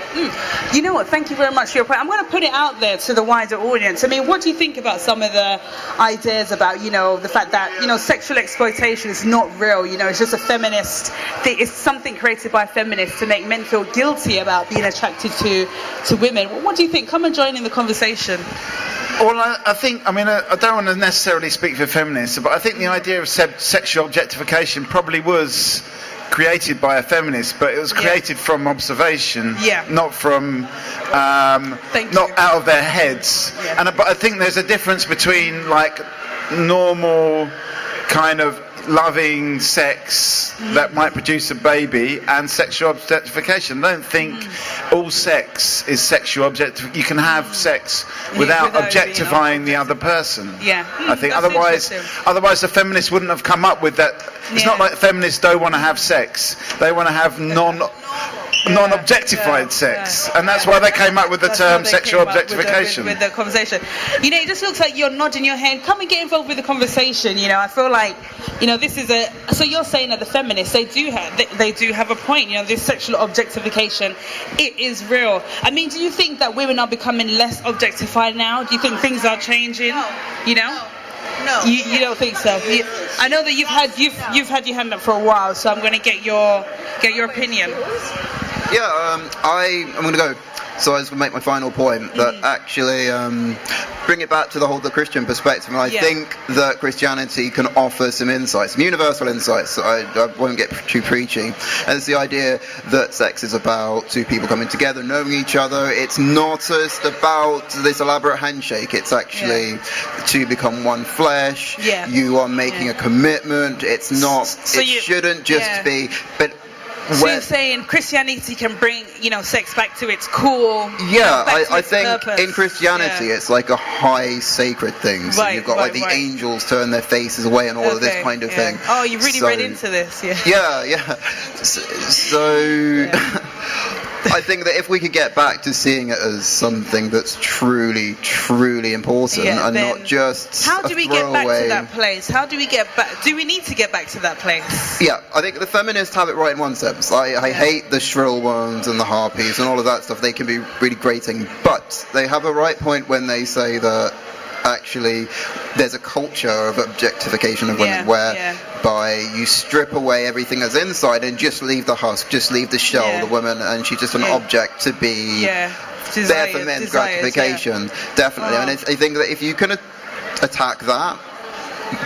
You know what? Thank you very much for your point. I'm going to put it out there to the wider audience. I mean, what do you think about some of the ideas about, you know, the fact that, you know, sexual exploitation is not real? You know, it's just a feminist thing. It's something created by feminists to make men feel guilty about being attracted to women. What do you think? Come and join in the conversation. Well, I think, I don't want to necessarily speak for feminists, but I think the idea of sexual objectification probably was created by a feminist, but it was created from observation, not from, not out of their heads. Yeah. But I think there's a difference between, like, normal kind of loving sex that might produce a baby and sexual objectification. I don't think all sex is sexual objectification. You can have sex without objectifying the other person. Yeah. I think otherwise the feminists wouldn't have come up with that. It's not like feminists don't want to have sex. They want to have non-objectified sex, and that's why they came up with the term sexual objectification. With the conversation, you know, it just looks like you're nodding your head. Come and get involved with the conversation. You know, I feel like, you know, this is so you're saying that the feminists, they do have a point. You know, this sexual objectification, it is real. I mean, do you think that women are becoming less objectified now? Do you think things are changing? No. You know. No. You don't think so? I know that you've had your hand up for a while, so I'm going to get your opinion. Yeah, I'm going to go. So I was going to make my final point that actually bring it back to the Christian perspective. And I think that Christianity can offer some insights, some universal insights. I won't get too preachy. And it's the idea that sex is about two people coming together, knowing each other. It's not just about this elaborate handshake. It's actually two become one flesh. Yeah. You are making a commitment. It's not. So it shouldn't just be. But so you're saying Christianity can bring, you know, sex back to its core? Yeah, I think in Christianity it's like a high sacred thing. So you've got the angels turn their faces away and all of this kind of thing. Oh, you really read into this, Yeah. So I think that if we could get back to seeing it as something that's truly, truly important and not just how do we get back to that place? How do we get back? Do we need to get back to that place? Yeah, I think the feminists have it right in one sense. I hate the shrill ones and the harpies and all of that stuff. They can be really grating, but they have a right point when they say that actually there's a culture of objectification of women whereby you strip away everything that's inside and just leave the husk, just leave the shell, the woman, and she's just an object to be there for men's gratification. Definitely. And I think that if you can attack that,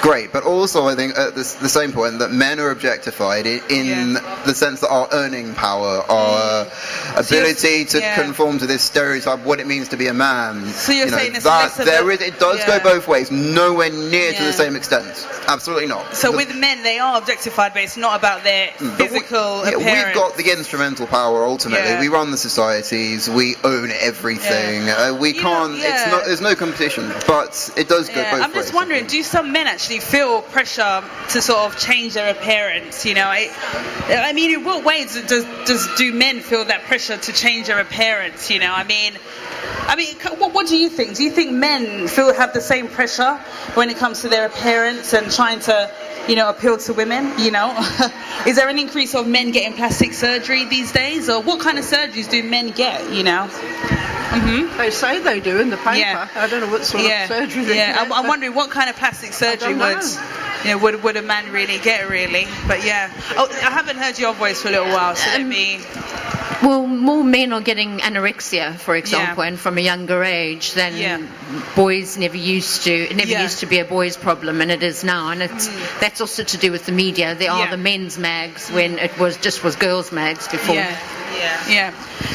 great, but also I think at the same point that men are objectified in the sense that our earning power, our ability to conform to this stereotype of what it means to be a man. So you're saying it does go both ways, nowhere near to the same extent. Absolutely not. So with men, they are objectified, but it's not about their physical appearance. We've got the instrumental power ultimately. We run the societies, we own everything. We can't. There's no competition, but it does go both ways. I'm just wondering, do some men actually feel pressure to sort of change their appearance? You know, I mean, in what ways do men feel that pressure to change their appearance? You know, I mean, what do you think? Do you think men have the same pressure when it comes to their appearance and trying to, you know, appeal to women? You know, is there an increase of men getting plastic surgery these days, or what kind of surgeries do men get? You know. They say they do in the paper. I don't know what sort of surgery they get. I'm wondering what kind of plastic surgery would a man really get, really? But I haven't heard your voice for a little while, so let me. Well, more men are getting anorexia, for example, and from a younger age than boys never used to. It never used to be a boys' problem, and it is now. And that's also to do with the media. There are the men's mags when it was girls' mags before. Yeah.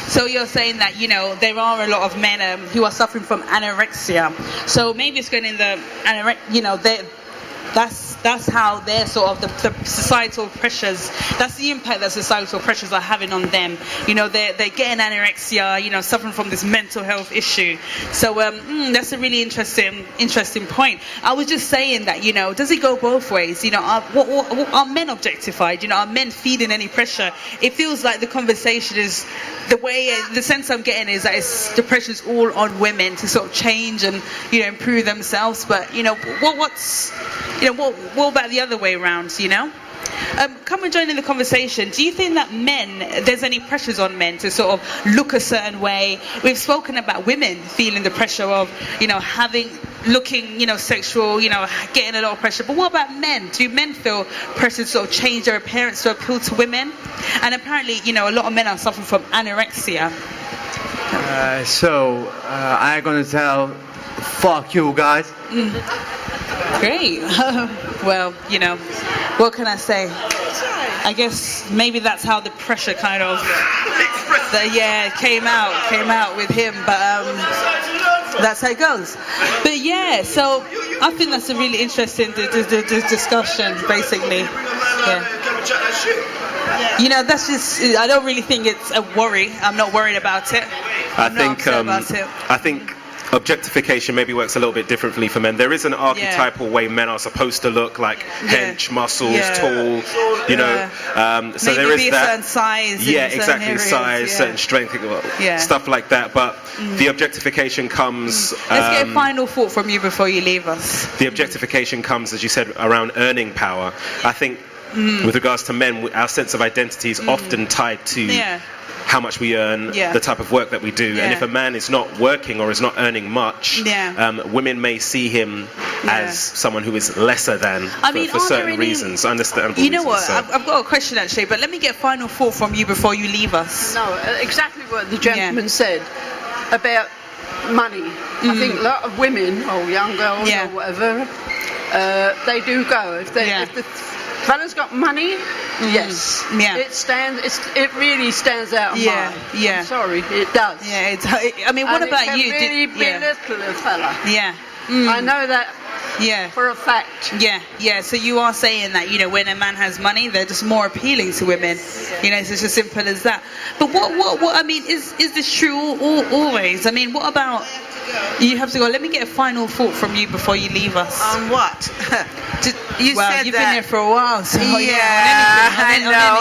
So you're saying that, you know, there are a lot of men who are suffering from anorexia. So maybe it's going in the you know, that's how they're sort of the societal pressures, that's the impact that societal pressures are having on them. You know, they're getting anorexia, you know, suffering from this mental health issue. So that's a really interesting point. I was just saying that, you know, does it go both ways? You know, are men objectified? You know, are men feeling any pressure? It feels like the conversation is, the sense I'm getting is that the pressure's all on women to sort of change and, you know, improve themselves. But, you know, what about the other way around, you know? Come and join in the conversation. Do you think that there's any pressures on men to sort of look a certain way? We've spoken about women feeling the pressure of, you know, looking, you know, sexual, you know, getting a lot of pressure. But what about men? Do men feel pressure to sort of change their appearance to appeal to women? And apparently, you know, a lot of men are suffering from anorexia. I'm going to tell, fuck you guys. Great. Well, you know, what can I say? I guess maybe that's how the pressure kind of came out with him, but that's how it goes. But yeah, so I think that's a really interesting discussion, basically. Yeah. You know, that's just, I don't really think it's a worry. I'm not worried about it. I think objectification maybe works a little bit differently for men. There is an archetypal way men are supposed to look, like hench, muscles, tall, you know. So maybe there is that. Certain size. Yeah, exactly. Areas, size, certain strength, stuff like that. But the objectification comes. Let's get a final thought from you before you leave us. The objectification comes, as you said, around earning power. I think with regards to men, our sense of identity is often tied to how much we earn, the type of work that we do. And if a man is not working or is not earning much, women may see him as someone who is lesser than for certain reasons, understandable You know reasons. what, I've got a question actually, but let me get a final thought from you before you leave us. No, exactly what the gentleman said about money. I think a lot of women, or young girls or whatever, they do go. If the fella's got money, yes. Yeah. It really stands out. I'm sorry, it does. Yeah, I mean, what about you? Really belittle a fella. Yeah. I know that. Yeah. For a fact. Yeah. So you are saying that, you know, when a man has money, they're just more appealing to women. You know, it's just as simple as that. But what I mean, is this true always? I mean, what about, you have to go, let me get a final thought from you before you leave us. On what? You've been here for a while, so on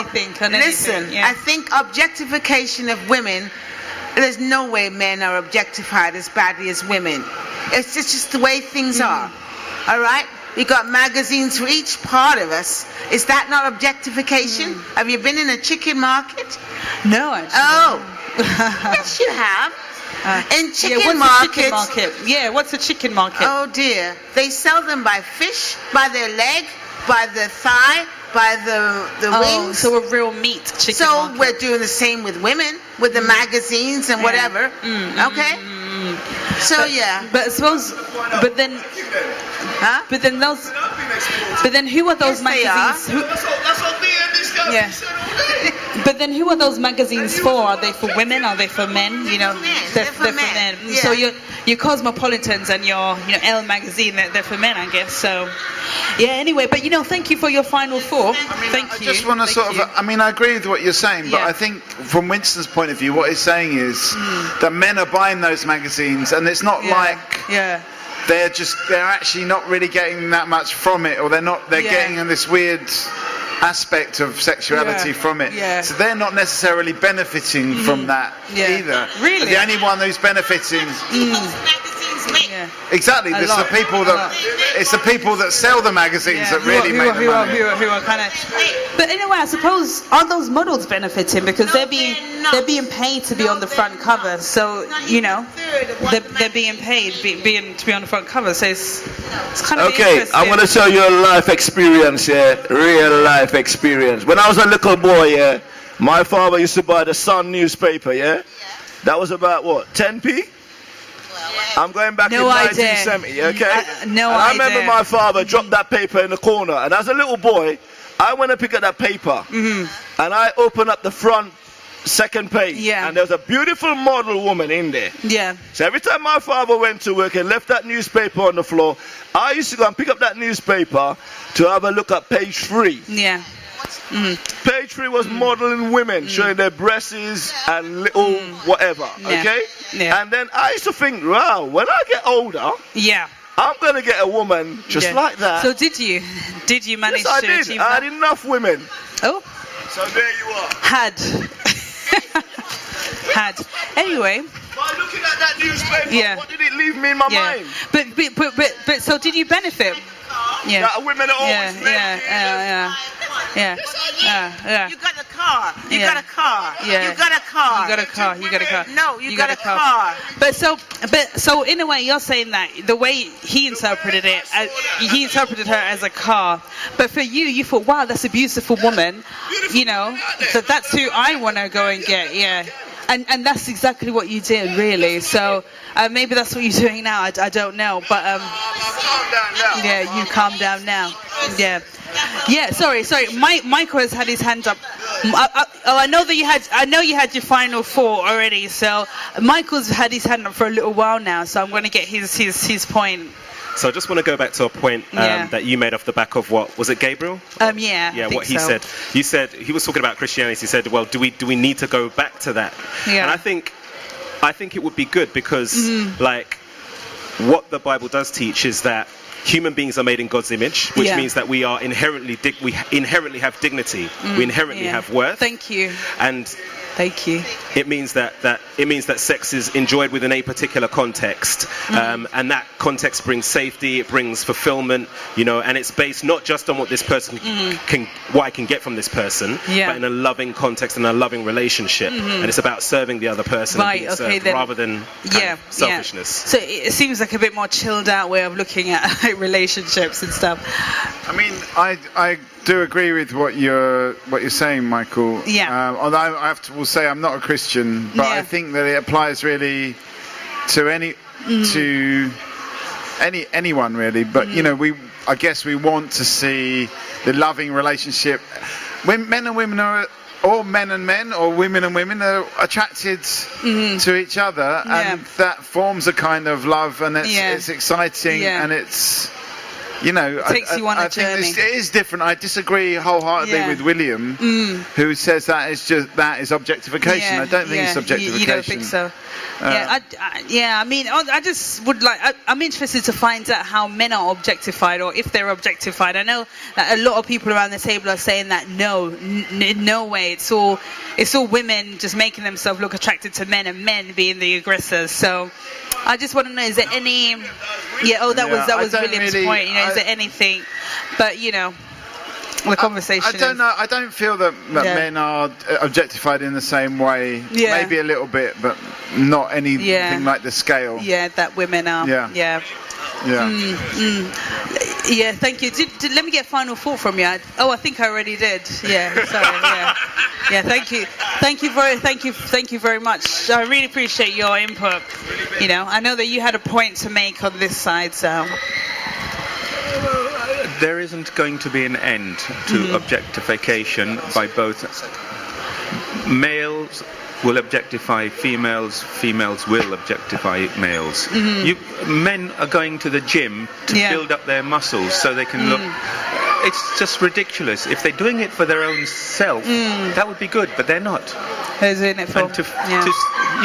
anything. Listen, I think objectification of women, there's no way men are objectified as badly as women. It's just the way things are. All right? We got magazines for each part of us. Is that not objectification? Have you been in a chicken market? No, actually. Oh. Yes, you have. In chicken markets. What's a chicken market? Oh dear. They sell them by fish, by their leg, by the thigh, by the wings. So a real meat chicken market. We're doing the same with women, with the magazines and whatever. Okay? So but then who are those magazines? But then who are those magazines for? Are they for women? Are they for men? You know, they're for men. Yeah. So your Cosmopolitans and your Elle magazine, they're for men, I guess. So anyway, but thank you for your final thought. I just want to I agree with what you're saying, but I think from Winston's point of view, what he's saying is that men are buying those magazines, and it's not they're actually not really getting that much from it, or they're getting in this weird aspect of sexuality from it. So they're not necessarily benefiting from that either. Really? The only one who's benefiting Exactly. It's the people that sell the magazines that really make the money. Who are kind of. But anyway, I suppose aren't those models benefiting because they're being paid to be on the front cover? So they're being paid to be on the front cover. So it's kind of interesting. I'm gonna show you a life experience, real life experience. When I was a little boy, my father used to buy the Sun newspaper, That was about what, 10p? I'm going back in 1970, okay? I remember my father dropped that paper in the corner, and as a little boy, I went to pick up that paper, and I opened up the front second page. Yeah. And there was a beautiful model woman in there. Yeah. So every time my father went to work and left that newspaper on the floor, I used to go and pick up that newspaper to have a look at page 3. Yeah. Page 3 was modeling women, showing their breasts and little whatever. Yeah. Okay? Yeah. And then I used to think, wow, when I get older, Yeah. I'm going to get a woman just Yeah. like that. So did you manage Yes, I to did. achieve I that? had enough women. Oh. So there you are. Had. Anyway. By looking at that newspaper, Yeah. what did it leave me in my mind? But so did you benefit? Yeah. That women are always Yeah. You got a car. You Yeah. got a car. Yeah. You got a car. You got a car. You got a car. No, you got a car. But so in a way, you're saying that the way he interpreted it, he interpreted her as a car. But for you, you thought, wow, that's a beautiful woman. You know, that's who I want to go and get. Yeah. And that's exactly what you did, really. So maybe that's what you're doing now. I don't know, but yeah, you calm down now. Yeah. Sorry. Michael has had his hand up. I know that you had. I know you had your final thought already. So Michael's had his hand up for a little while now. So I'm going to get his point. So I just want to go back to a point that you made off the back of what was it, Gabriel? Yeah. Yeah, what he said. You said he was talking about Christianity. He said, "Well, do we need to go back to that?" Yeah. And I think it would be good because like what the Bible does teach is that human beings are made in God's image, which means that we are inherently have dignity. We inherently have worth. Thank you. And thank you. It means that sex is enjoyed within a particular context, and that context brings safety, it brings fulfillment, you know, and it's based not just on what this person what I can get from this person, but in a loving context and a loving relationship, and it's about serving the other person and being served, rather than kind of selfishness. So it seems like a bit more chilled out way of looking at relationships and stuff. I mean, I do agree with what you're saying, Michael. Yeah. Although I will say I'm not a Christian, but I think that it applies really to anyone really. But you know, I guess we want to see the loving relationship. When men and women are, or men and men, or women and women are attracted to each other, and that forms a kind of love, and it's exciting, and it's. You know, takes you on a journey. journey. It is different. I disagree wholeheartedly with William, who says that is objectification. I don't think it's objectification. You don't think so? I mean, I just would like. I'm interested to find out how men are objectified, or if they're objectified. I know that a lot of people around the table are saying that no way. It's all women just making themselves look attracted to men, and men being the aggressors. So. I just want to know, is there any? That was William's point. You know, is there anything? But you know, the conversation. I don't know. I don't feel that men are objectified in the same way. Yeah. Maybe a little bit, but not anything like the scale. Yeah, that women are. Yeah. Thank you. Let me get a final thought from you. I think I already did. Yeah, sorry. Yeah. Thank you very much. I really appreciate your input. You know, I know that you had a point to make on this side, so. There isn't going to be an end to objectification by both. Males will objectify females, females will objectify males. Men are going to the gym to build up their muscles so they can look. It's just ridiculous. If they're doing it for their own self, that would be good, but they're not. They're doing it for.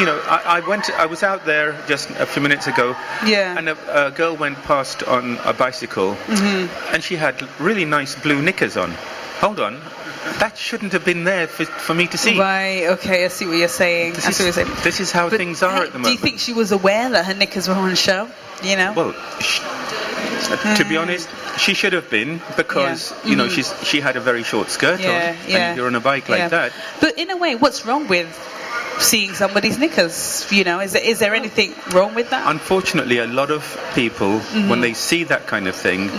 You know, I was out there just a few minutes ago, and a girl went past on a bicycle, and she had really nice blue knickers on. Hold on. That shouldn't have been there for me to see. Right, okay, I see what you're saying. This is how things are at the moment. Do you think she was aware that her knickers were on show? You know? Well, to be honest, she should have been, because you know she had a very short skirt on, and if you're on a bike like that. But in a way, what's wrong with seeing somebody's knickers? You know, is there anything wrong with that? Unfortunately, a lot of people, when they see that kind of thing,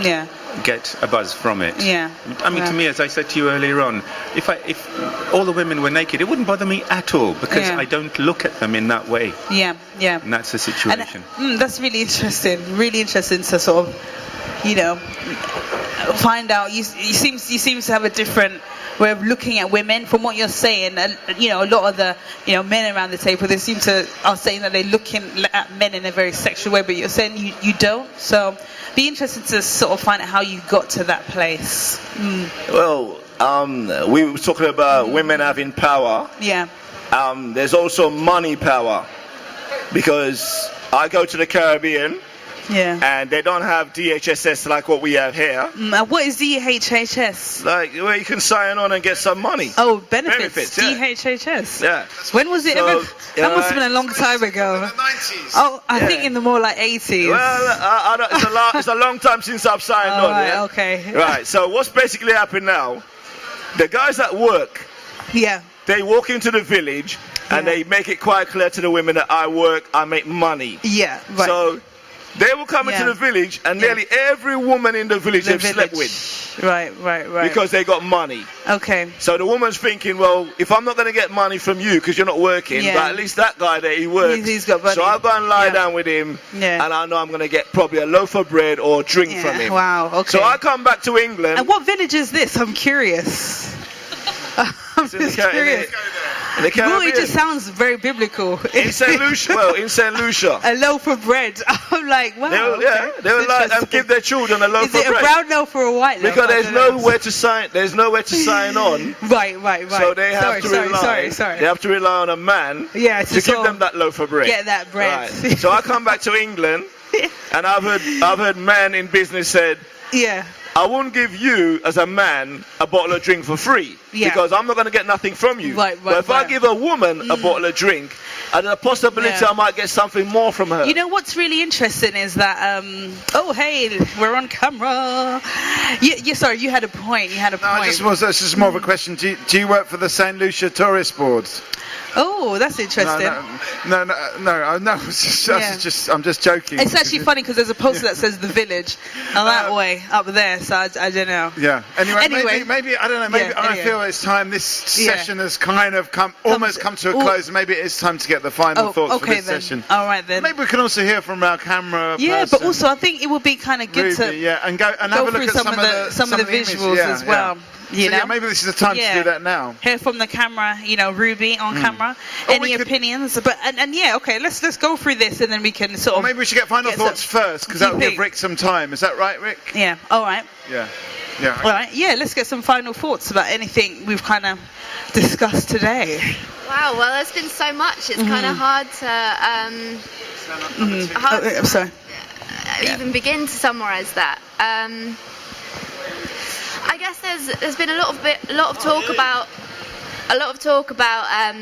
get a buzz from it. I mean, to me, as I said to you earlier on, if all the women were naked, it wouldn't bother me at all, because I don't look at them in that way. And that's the situation. And, that's really interesting to sort of, you know, find out. You seem to have a different we're looking at women. From what you're saying, you know, a lot of the, you know, men around the table, they seem to are saying that they're looking at men in a very sexual way, but you're saying you don't. So, be interested to sort of find out how you got to that place. Well, we were talking about women having power. Yeah. There's also money power, because I go to the Caribbean. Yeah. And they don't have DHSS like what we have here. What is DHHS? Like where you can sign on and get some money. Oh, benefits. Yeah. DHHS. Yeah. When was it ever? That must have been a long time ago. In the 90s. Oh, I think in the more like 80s. Well, it's a long time since I've signed on. Right, Yeah? okay. Right. So what's basically happened now? The guys at work. Yeah. They walk into the village and they make it quite clear to the women that I work, I make money. Yeah. Right. So they will come into the village, and nearly every woman in the village they've slept with. Right. Because they got money. Okay. So the woman's thinking, well, if I'm not going to get money from you because you're not working, but at least that guy there, he works. He's got money. So I'll go and lie down with him, and I know I'm going to get probably a loaf of bread or drink from him. Wow, okay. So I come back to England. And what village is this? I'm curious. I'm just curious. Well, it just sounds very biblical. In St. Lucia. Well, in St. Lucia. A loaf of bread. I'm like, wow. They'll like and give their children a loaf of bread. Is it a brown loaf or a white loaf? Because there's nowhere to sign. There's nowhere to sign on. Right. So they have to rely. They have to rely on a man. To give them that loaf of bread. Get that bread. Right. So I come back to England, and I've heard men in business said, yeah, I won't give you as a man a bottle of drink for free because I'm not going to get nothing from you. But if I give a woman a bottle of drink, and a possibility I might get something more from her. You know what's really interesting is that oh hey, we're on camera. Sorry, you had a point. This is more of a question. Do you work for the St. Lucia Tourist Board? Oh, that's interesting. No. I'm just joking. It's actually funny because there's a poster that says the village, and that way up there. So I don't know. Yeah. Anyway, maybe I don't know. Maybe I feel it's time. This session has kind of almost come to a close. Maybe it is time to get the final thoughts for this session. All right then. Maybe we can also hear from our camera. Yeah, person. But also I think it would be kind of good to and go have a look at some of the visuals as well. You know? Maybe this is the time to do that now. Hear from the camera, Ruby on camera. Any opinions? But let's go through this and then we can sort of. Maybe we should get final thoughts first because that will give Rick some time. Is that right, Rick? Yeah. All right. Yeah. All right. Yeah. Let's get some final thoughts about anything we've kind of discussed today. Wow. Well, there's been so much. It's kind of hard to. Sorry. Even begin to summarise that. I guess there's been a lot of talk about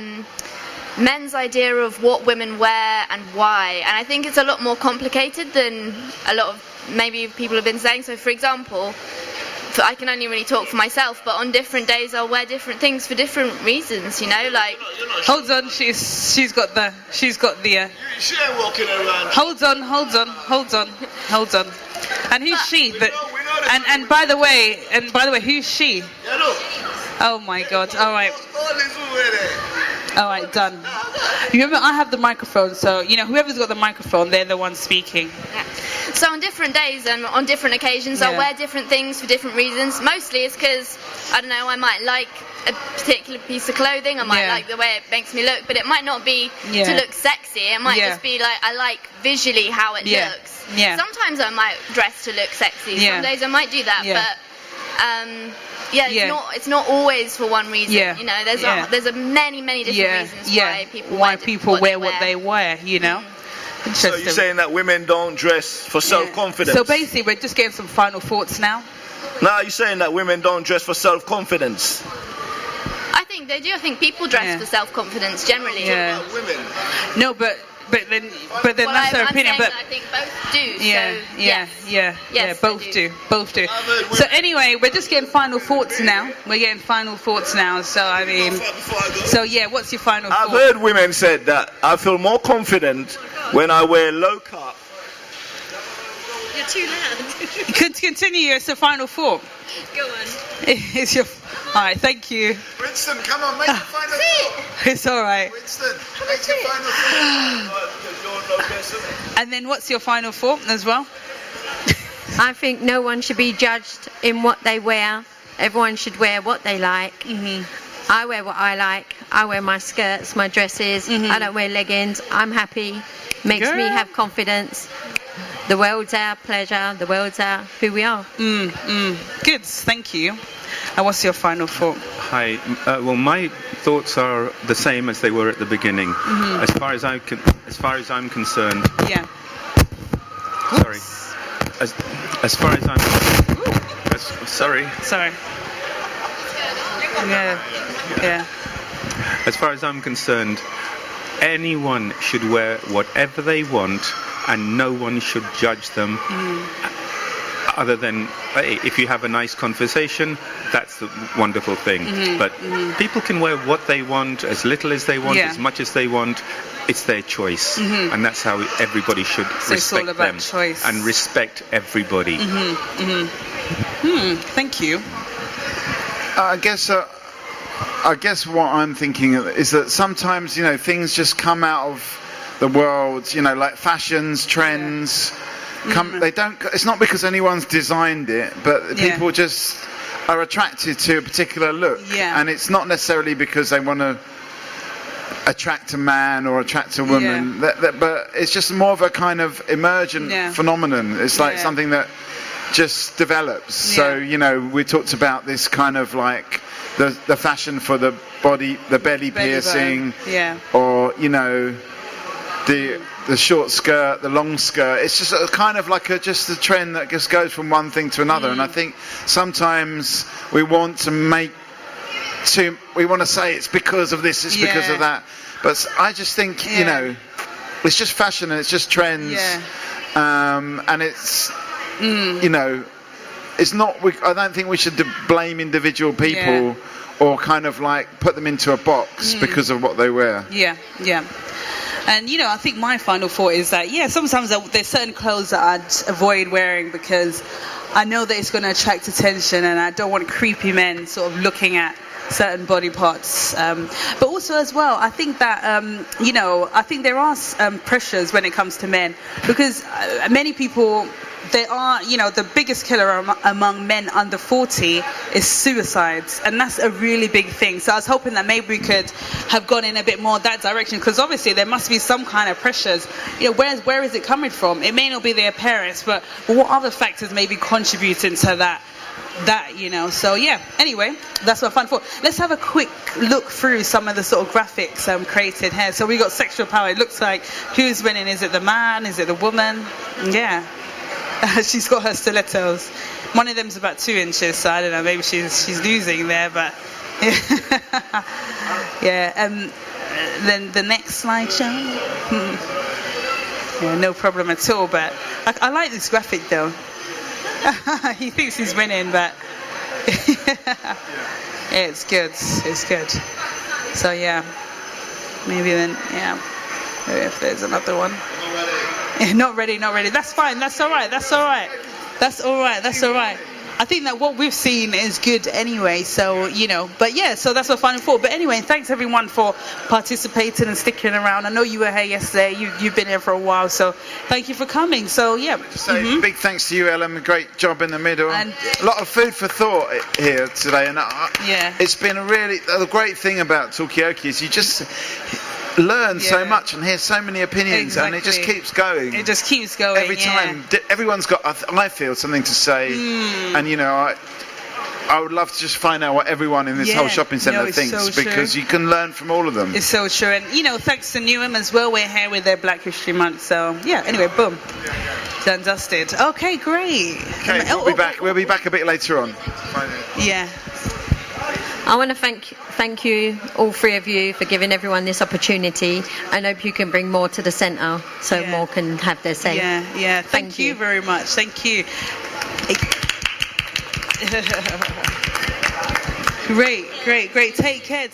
men's idea of what women wear and why, and I think it's a lot more complicated than a lot of maybe people have been saying. So, for example, I can only really talk for myself, but on different days I'll wear different things for different reasons. Like. Hold on, she's got the. She ain't walking around. Hold on. And who's she? And by the way, who's she? Oh my God! All right, done. Remember, I have the microphone, so whoever's got the microphone, they're the ones speaking. Yeah. So on different days and on different occasions, I'll wear different things for different reasons. Mostly it's because I don't know, I might like a particular piece of clothing. I might like the way it makes me look, but it might not be to look sexy. It might just be like I like visually how it looks. Yeah. Sometimes I might dress to look sexy. Some days I might do that, but it's not always for one reason. There's many different reasons why people wear what they wear. So you're saying that women don't dress for self-confidence? So basically, we're just getting some final thoughts now. No, you're saying that women don't dress for self-confidence? I think they do. I think people dress for self-confidence generally. Yeah. Women. No, but then that's their opinion. But I think both do. Both do. So anyway, we're just getting final thoughts now. So I mean, what's your final thought? I've heard women said that I feel more confident when I wear low cut. You're too loud. Continue. It's a final thought. Go on. It's your. All right. Thank you. Winston, come on, make your final thought. It's all right. Winston, make your final thought. And then what's your final thought as well? I think no one should be judged in what they wear Everyone should wear what they like. I wear what I like. I wear my skirts, my dresses. I don't wear leggings. I'm happy. Makes me have confidence. The world's our pleasure. The world's our who we are. Good. Thank you. And what's your final thought? Hi. Well, my thoughts are the same as they were at the beginning. As far as I'm concerned. Yeah. Sorry. As far as I'm. Sorry. Yeah. As far as I'm concerned, anyone should wear whatever they want, and no one should judge them. Other than if you have a nice conversation, that's the wonderful thing. But people can wear what they want, as little as they want, as much as they want. It's their choice, and that's how everybody should respect them choice. And respect everybody. Thank you. I guess what I'm thinking is that sometimes, you know, things just come out of the world, you know, like fashions, trends. They don't. It's not because anyone's designed it, but people just are attracted to a particular look, and it's not necessarily because they want to attract a man or attract a woman, but it's just more of a kind of emergent phenomenon. It's like something that just develops. So, you know, we talked about this kind of like the fashion for the body, the belly piercing, or, you know, the short skirt, the long skirt. It's just a kind of like just a trend that just goes from one thing to another. And I think sometimes we want to we want to say it's because of this, it's because of that. But I just think, you know, it's just fashion and it's just trends. And it's, you know, it's not, I don't think we should blame individual people or kind of like put them into a box because of what they wear. And, you know, I think my final thought is that, sometimes there's certain clothes that I'd avoid wearing because I know that it's going to attract attention and I don't want creepy men sort of looking at certain body parts. But also as well, I think that, you know, I think there are pressures when it comes to men because many people, they are, you know, the biggest killer among men under 40 is suicides, and that's a really big thing. So I was hoping that maybe we could have gone in a bit more that direction, because obviously there must be some kind of pressures. You know, where is it coming from? It may not be their parents, but what other factors may be contributing to that, you know? So anyway, that's what I'm fun for. Let's have a quick look through some of the sort of graphics created here. So we got sexual power. It looks like who's winning? Is it the man? Is it the woman? She's got her stilettos. One of them's about 2 inches, so I don't know, maybe she's losing there, but then the next slide, show. No problem at all, but I like this graphic though. He thinks he's winning, but it's good. So maybe then maybe if there's another one. Not ready. That's fine. That's all right. I think that what we've seen is good anyway. So, you know, but so that's what final thought. But anyway, thanks everyone for participating and sticking around. I know you were here yesterday. You've been here for a while, so thank you for coming. So big thanks to you, Ellen. Great job in the middle. And a lot of food for thought here today. And it's been the great thing about Talkaoke is you just learn so much and hear so many opinions, and it just keeps going. Every time. Everyone's got, I feel, something to say, and you know, I would love to just find out what everyone in this whole shopping centre thinks, because you can learn from all of them. It's so true. And you know, thanks to Newham as well, we're here with their Black History Month, so anyway, boom, done, dusted. Okay, great. Okay, we'll be back a bit later on. I want to thank you, all three of you, for giving everyone this opportunity. I hope you can bring more to the centre so more can have their say. Thank you very much. Thank you. Great. Take care.